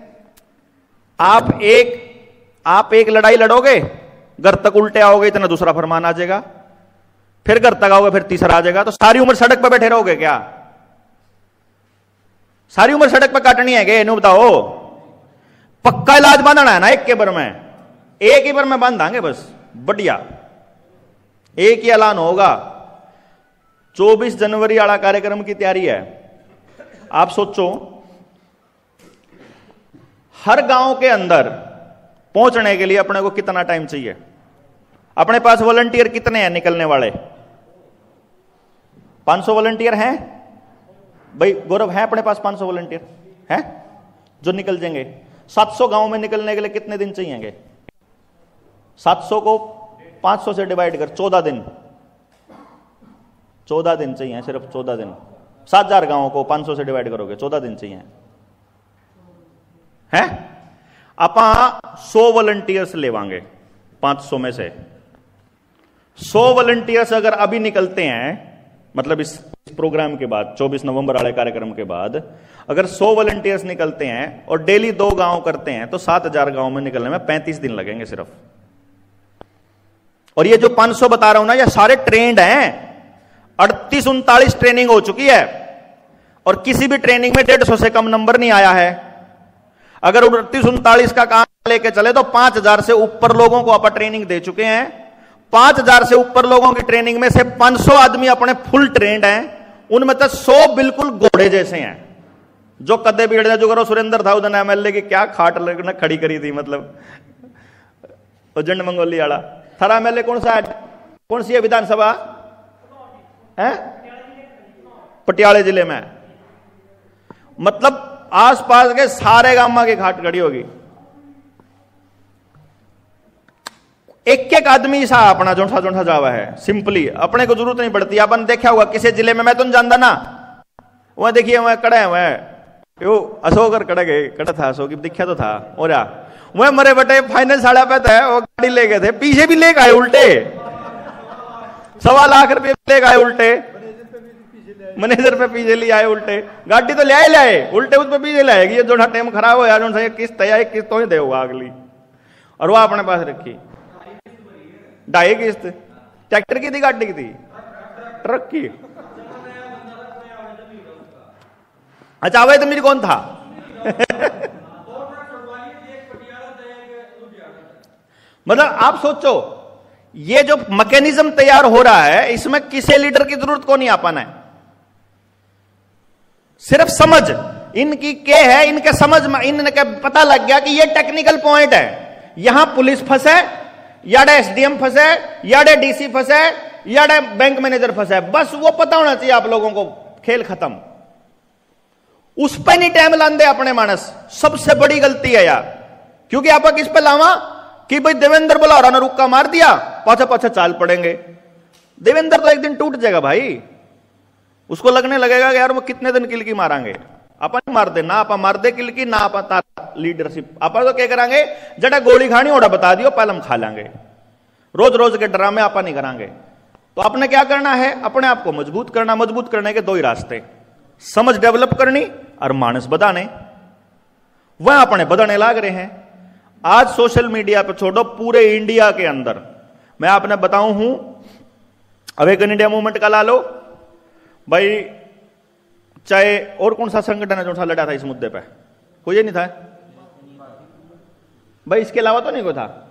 आप एक लड़ाई लड़ोगे, घर तक उल्टे आओगे, इतना दूसरा फरमान आ जाएगा, फिर घर तक आओगे, फिर तीसरा आ जाएगा, तो सारी उम्र सड़क पर बैठे रहोगे क्या? सारी उम्र सड़क पर काटनी है क्या? बताओ। पक्का इलाज बांधना है ना एक के बार में, एक ही बार में बांधांगे बस, बढ़िया। एक ही ऐलान होगा। 24 जनवरी वाला कार्यक्रम की तैयारी है। आप सोचो, हर गांव के अंदर पहुंचने के लिए अपने को कितना टाइम चाहिए? अपने पास वॉलंटियर कितने हैं निकलने वाले? 500 वॉलंटियर हैं भाई? गौरव है अपने पास 500 वॉलंटियर हैं जो निकल जाएंगे। 700 गांव में निकलने के लिए कितने दिन चाहिए? 700 को 500 से डिवाइड कर, 14 दिन। 14 दिन चाहिए, सिर्फ 14 दिन। 7000 गांवों को 500 से डिवाइड करोगे, 14 दिन चाहिए हैं। अपा 100 वॉलंटियर्स लेवांगे 500 में से। 100 वॉलंटियर्स अगर अभी निकलते हैं, मतलब इस प्रोग्राम के बाद, 24 नवंबर वाले कार्यक्रम के बाद अगर 100 वॉलंटियर्स निकलते हैं और डेली 2 गांव करते हैं तो 7000 गांव में निकलने में 35 दिन लगेंगे सिर्फ। और ये जो 500 बता रहा हूं ना, ये सारे ट्रेंड हैं। 38-39 ट्रेनिंग हो चुकी है और किसी भी ट्रेनिंग में 150 से कम नंबर नहीं आया है। अगर 38-39 का काम लेके चले तो 5000 से ऊपर लोगों को आप ट्रेनिंग दे चुके हैं। 5,000 से ऊपर लोगों की ट्रेनिंग में से 500 आदमी अपने फुल ट्रेंड हैं, उनमें तो 100 बिल्कुल घोड़े जैसे हैं। जो कदे बिगड़ जो करो सुरेंद्र था उधर एमएलए की क्या खाट ने खड़ी करी थी, मतलब जंड मंगोली वाला थारा एमएलए कौन सा है, कौन सी है विधानसभा है, पटियाला जिले में। मतलब आसपास के सारे गांव की खाट खड़ी होगी। एक एक आदमी सा अपना जोठा जोठा जावा है, सिंपली अपने को जरूरत नहीं पड़ती। अपन देखा होगा किसी जिले में, मैं तो नहीं जानता ना, वह देखिए वह कड़े हुए यो अशोक कड़े गए, कड़ा था अशोक दिखा तो था, और वह मरे बटे फाइनेंस साड़ा पे थे, वो गाड़ी ले गए थे, पीछे भी ले गए उल्टे, 1.25 लाख रुपए ले गए उल्टे, मैनेजर पे पीछे ले आए उल्टे, गाड़ी तो ले आए उल्टे उस पे पीछे ले आएगी। ये जो टाइम खराब हो यार, जो सा किस्त है किस्त तो ही देगा अगली, और वह अपने पास रखी 2.5 किस्त। ट्रैक्टर की थी गाड़ी की थी, ट्रक की। अच्छा वही तो मेरी कौन था मतलब आप सोचो ये जो मैकेनिज्म तैयार हो रहा है, इसमें किसी लीडर की जरूरत को नहीं आ पाना है, सिर्फ समझ इनकी क्या है, इनके समझ में इनके पता लग गया कि ये टेक्निकल पॉइंट है, यहां पुलिस फंसे, याडे एसडीएम फंसे, याडे डीसी फंसे, याडे बैंक मैनेजर फंसे, बस वो पता होना चाहिए आप लोगों को, खेल खत्म। उस पर नहीं टाइम लांदे अपने मानस, सबसे बड़ी गलती है यार। क्योंकि आप किस पे लावा कि भाई देवेंद्र बोला ने रुक्का मार दिया, पाछा पाछा चाल पड़ेंगे। देवेंद्र तो एक दिन टूट जाएगा भाई, उसको लगने लगेगा कि यार वो कितने दिन किल की मारांगे, अपन मार दे ना, आप मार दे किल की ना, आप लीडरशिप आप तो क्या करांगे, जड़ा गोली खानी ओड़ा बता दियो पहले हम खा लेंगे, रोज रोज के ड्रामे आप नहीं करांगे। तो आपने क्या करना है, अपने आप को मजबूत करना। मजबूत करने के 2 ही रास्ते, समझ डेवलप करनी और मानस बधाने, वह अपने बधाने लाग रहे हैं। आज सोशल मीडिया पर छोड़ो, पूरे इंडिया के अंदर मैं आपने बताऊं हूं, अवेकन इंडिया मूवमेंट का ला लो भाई, चाहे और कौन सा संगठन है जो सा लड़ा था इस मुद्दे पे, कोई नहीं था भाई, इसके अलावा तो नहीं कोई था।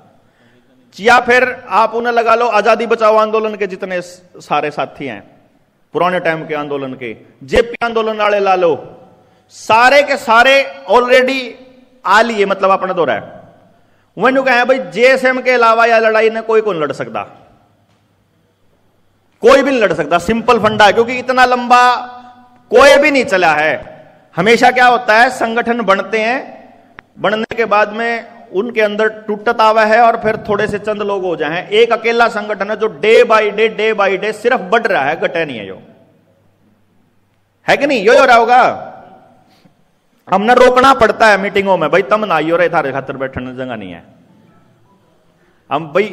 या फिर आप उन्हें लगा लो आजादी बचाओ आंदोलन के जितने सारे साथी हैं पुराने टाइम के आंदोलन के, जेपी आंदोलन वाले ला लो, सारे के सारे ऑलरेडी आ लिए, मतलब अपने दौरा है। वह कहे भाई जेएसएम के अलावा या लड़ाई ने कोई कौन लड़ सकता, कोई भी नहीं लड़ सकता, सिंपल फंडा है। क्योंकि इतना लंबा कोई भी नहीं चला है। हमेशा क्या होता है, संगठन बनते हैं, बनने के बाद में उनके अंदर टूटत आवा है और फिर थोड़े से चंद लोग हो जाए। एक अकेला संगठन है जो डे बाय डे सिर्फ बढ़ रहा है, घटे नहीं है, यो है कि नहीं, यो रहा होगा। हमने रोकना पड़ता है मीटिंगों में, भाई तम ना आइयो रहे, थारे खातर बैठने जगह नहीं है हम भाई,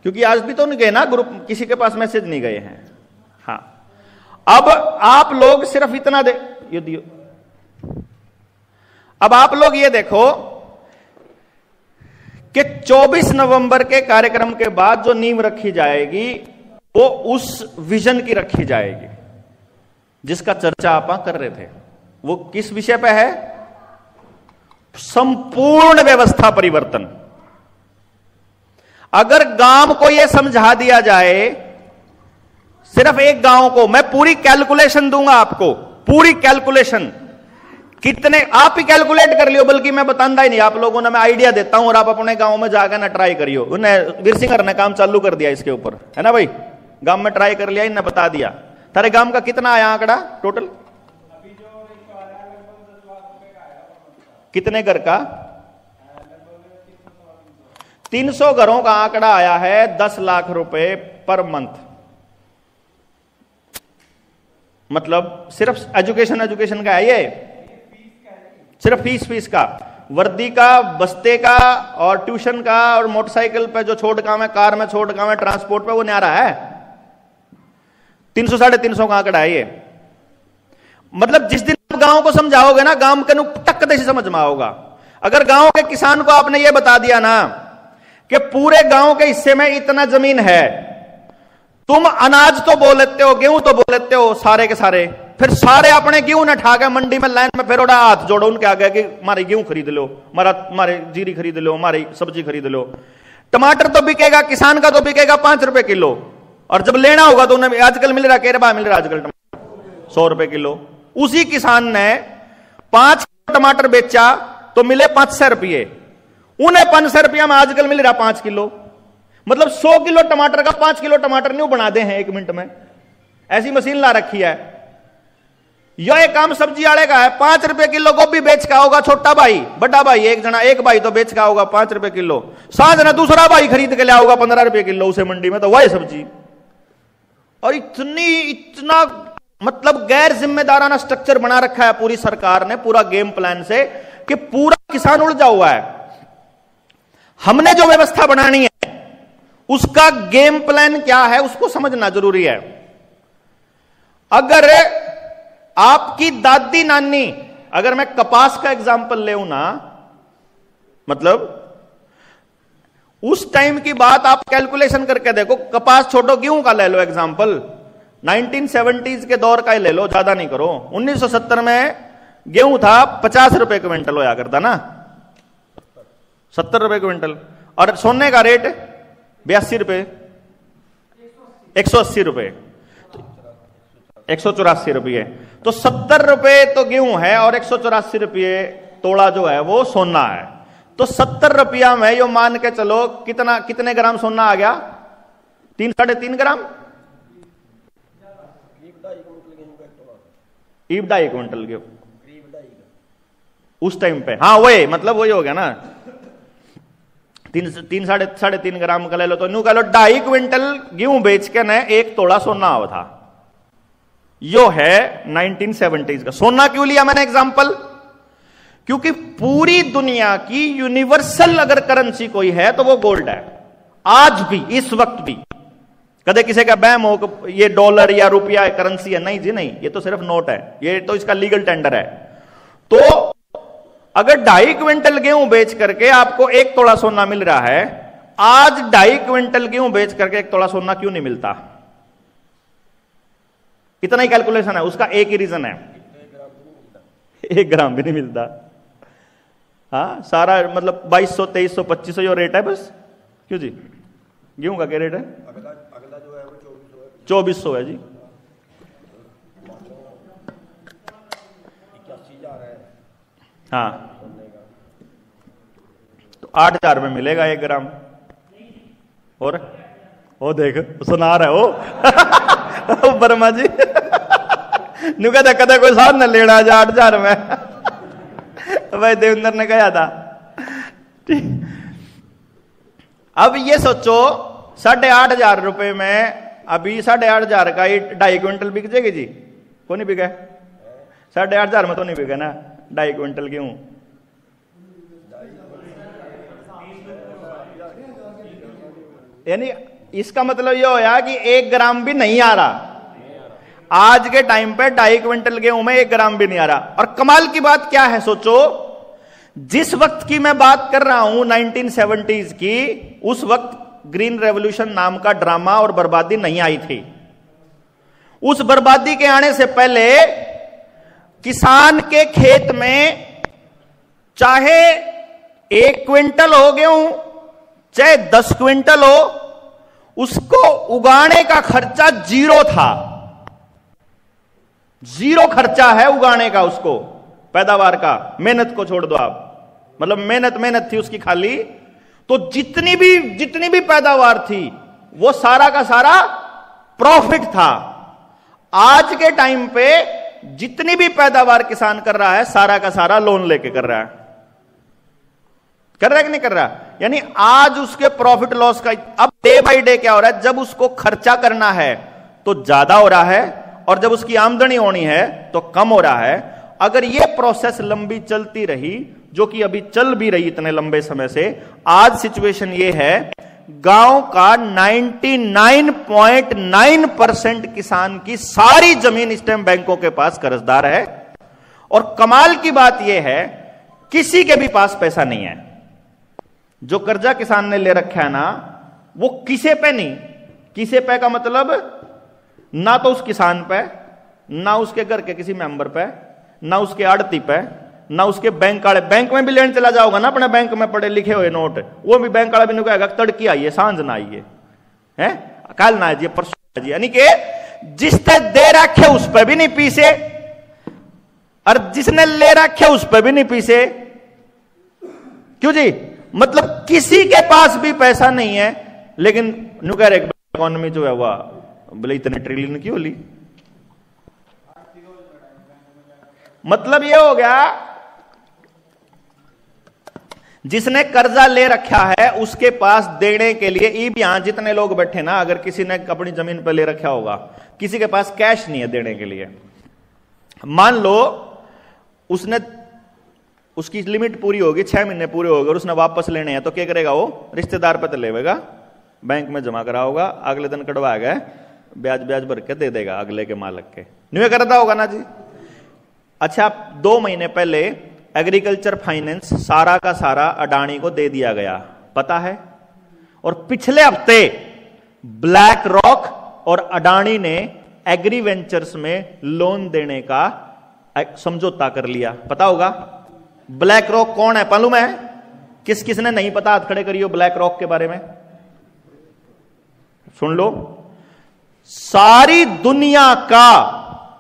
क्योंकि आज भी तो नहीं गए ना ग्रुप, किसी के पास मैसेज नहीं गए हैं। हाँ अब आप लोग सिर्फ इतना दे ये दियो, अब आप लोग ये देखो कि 24 नवंबर के कार्यक्रम के बाद जो नींव रखी जाएगी वो उस विजन की रखी जाएगी जिसका चर्चा आप कर रहे थे। वो किस विषय पे है, संपूर्ण व्यवस्था परिवर्तन। अगर गांव को यह समझा दिया जाए, सिर्फ एक गांव को, मैं पूरी कैलकुलेशन दूंगा आपको, पूरी कैलकुलेशन, कितने आप ही कैलकुलेट कर लियो, बल्कि मैं बताऊंगा ही नहीं, आप लोगों ने, मैं आइडिया देता हूं और आप अपने गांव में जाकर ना ट्राई करियो। उन्हें वीर सिंह ने काम चालू कर दिया इसके ऊपर, है ना भाई, गांव में ट्राई कर लिया, इन्हें बता दिया। तारे गांव का कितना आया आंकड़ा टोटल, कितने घर का, 300 घरों का आंकड़ा आया है, 10 लाख रुपए पर मंथ। मतलब सिर्फ एजुकेशन का है ये, सिर्फ फीस का, वर्दी का, बस्ते का और ट्यूशन का और मोटरसाइकिल पे जो छोड़ काम है, कार में छोड़ काम है, ट्रांसपोर्ट पे, वो नहीं आ रहा है। 300 साढ़े 300 का आंकड़ा है ये। मतलब जिस दिन आप गांव को समझाओगे ना, गांव के टक देसी समझ में आओगा। अगर गांव के किसान को आपने ये बता दिया ना कि पूरे गांव के हिस्से में इतना जमीन है, तुम अनाज तो बोल लेते हो, गेहूं तो बोल लेते हो, सारे के सारे, फिर सारे अपने गेहूं न ठा के मंडी में लाइन में फिर उड़ा हाथ जोड़ो उनके आगे कि हमारे गेहूं खरीद लो, हमारे जीरी खरीद लो, हमारी सब्जी खरीद लो। टमाटर तो बिकेगा, किसान का तो बिकेगा 5 रुपए किलो, और जब लेना होगा तो उन्हें आजकल मिल रहा, कह रहा मिल रहा आजकल टमाटर 100 रुपए किलो। उसी किसान ने 5 किलो टमाटर बेचा तो मिले 500 रुपये, उन्हें 500 रुपया में आजकल मिल रहा 5 किलो। मतलब 100 किलो टमाटर का 5 किलो टमाटर नहीं बना दे हैं 1 मिनट में, ऐसी मशीन ला रखी है। यह काम सब्जी वाले का है। 5 रुपए किलो गोभी बेच का होगा छोटा भाई, बड़ा भाई एक जना, एक भाई तो बेच का होगा 5 रुपए किलो। साथ ना दूसरा भाई खरीद के ले आओगा 15 रुपए किलो उसे मंडी में, तो वही सब्जी। और इतना मतलब गैर जिम्मेदाराना स्ट्रक्चर बना रखा है पूरी सरकार ने, पूरा गेम प्लान से, कि पूरा किसान उलझा हुआ है। हमने जो व्यवस्था बनानी है उसका गेम प्लान क्या है उसको समझना जरूरी है। अगर आपकी दादी नानी, अगर मैं कपास का एग्जांपल लेऊं ना, मतलब उस टाइम की बात आप कैलकुलेशन करके देखो, कपास छोड़ो गेहूं का ले लो एग्जांपल, 1970s के दौर का ही ले लो, ज्यादा नहीं करो। 1970 में गेहूं था 50 रुपए क्विंटल होया करता ना, 70 रुपए क्विंटल, और सोने का रेट 82 रुपए, 180 रुपए, 184 रुपये। तो 70 रुपए तो गेहूं है और 184 रुपये तोड़ा जो है वो सोना है। तो 70 रुपया में यो मान के चलो कितने ग्राम सोना आ गया? 3-3.5 ग्राम, 1.5 क्विंटल गेहूं उस टाइम पे। हाँ वही, मतलब वही हो गया ना, 3-3.5 ग्राम का ले लो, तो न्यू कह लो 2.5 क्विंटल गेहूं बेच के न 1 तोड़ा सोना हुआ था। यो है 1970s का। सोना क्यों लिया मैंने एग्जांपल? क्योंकि पूरी दुनिया की यूनिवर्सल अगर करेंसी कोई है तो वो गोल्ड है, आज भी, इस वक्त भी। कदे किसी का बैम हो ये डॉलर या रुपया करेंसी है, नहीं जी नहीं, ये तो सिर्फ नोट है, ये तो इसका लीगल टेंडर है। तो अगर 2.5 क्विंटल गेहूं बेच करके आपको 1 तोड़ा सोना मिल रहा है, आज 2.5 क्विंटल गेहूं बेच करके 1 तोड़ा सोना क्यों नहीं मिलता? इतना ही कैलकुलेशन है उसका, एक ही रीजन है, 1 ग्राम भी नहीं मिलता। हाँ सारा मतलब 2200, 2300, 2500 जो रेट है बस। क्यों जी, गेहूं का क्या रेट है? अगला जो है वो 2400 है जी। 81,000 है। हाँ तो 8,000 में मिलेगा 1 ग्राम। और वो देख सुना रहा है वो वर्मा जी नु कहता कदा कोई साथ न लेना 8,000 में भाई देवेंद्र ने कहा था। अब ये सोचो 8,500 रुपए में अभी 8,500 का 2.5 क्विंटल बिक जाएगी जी? को नहीं बिका? 8,500 में तो नहीं बिका ना 2.5 क्विंटल गेहूं। यानी इसका मतलब यह होया कि 1 ग्राम भी नहीं आ रहा आज के टाइम पे। 2.5 क्विंटल गेहूं में 1 ग्राम भी नहीं आ रहा। और कमाल की बात क्या है, सोचो जिस वक्त की मैं बात कर रहा हूं 1970s की, उस वक्त ग्रीन रेवोल्यूशन नाम का ड्रामा और बर्बादी नहीं आई थी। उस बर्बादी के आने से पहले किसान के खेत में चाहे 1 क्विंटल हो गेहूं चाहे 10 क्विंटल हो, उसको उगाने का खर्चा 0 था। 0 खर्चा है उगाने का, उसको पैदावार का, मेहनत को छोड़ दो आप, मतलब मेहनत थी उसकी खाली। तो जितनी भी पैदावार थी वो सारा का सारा प्रॉफिट था। आज के टाइम पे जितनी भी पैदावार किसान कर रहा है सारा का सारा लोन लेके कर रहा है। कर रहा है कि नहीं कर रहा? यानी आज उसके प्रॉफिट लॉस का अब डे बाय डे क्या हो रहा है, जब उसको खर्चा करना है तो ज्यादा हो रहा है और जब उसकी आमदनी होनी है तो कम हो रहा है। अगर यह प्रोसेस लंबी चलती रही, जो कि अभी चल भी रही इतने लंबे समय से, आज सिचुएशन यह है गांव का 99.9% किसान की सारी जमीन इस टाइम बैंकों के पास कर्जदार है। और कमाल की बात यह है किसी के भी पास पैसा नहीं है। जो कर्जा किसान ने ले रखा है ना, वो किसे पे नहीं, किसे पे का मतलब ना तो उस किसान पे, ना उसके घर के किसी मेंबर पे, ना उसके आड़ती पे, ना उसके बैंक वाले, बैंक में भी लेने चला जाओगा ना अपने बैंक में पड़े लिखे हुए नोट, वो भी बैंक वाला भी नहीं कहेगा तड़की आइए सांझ ना आइए, है कल ना आइए परसों आइए। यानी कि जिसने दे रखे उस पर भी नहीं पीसे और जिसने ले रखे उस पर भी नहीं पीसे। क्यों जी? मतलब किसी के पास भी पैसा नहीं है, लेकिन न्यू कह रहे इकोनॉमी जो है वह बोले इतने ट्रिलियन की होली। मतलब ये हो गया जिसने कर्जा ले रखा है उसके पास देने के लिए यहां जितने लोग बैठे ना, अगर किसी ने अपनी जमीन पर ले रखा होगा, किसी के पास कैश नहीं है देने के लिए। मान लो उसने, उसकी लिमिट पूरी होगी, 6 महीने पूरे हो गए और उसने वापस लेने हैं, तो क्या करेगा? वो रिश्तेदार पे तो लेगा, बैंक में जमा कराओगा, अगले दिन कटवा गए ब्याज ब्याज भर के दे देगा अगले के मालिक के। नहीं करता होगा ना जी। अच्छा, 2 महीने पहले एग्रीकल्चर फाइनेंस सारा का सारा अडानी को दे दिया गया, पता है? और पिछले हफ्ते ब्लैक रॉक और अडानी ने एग्री वेंचर्स में लोन देने का समझौता कर लिया, पता होगा? ब्लैक रॉक कौन है मालूम है? किस किसने नहीं पता हाथ खड़े करियो ब्लैक रॉक के बारे में। सुन लो, सारी दुनिया का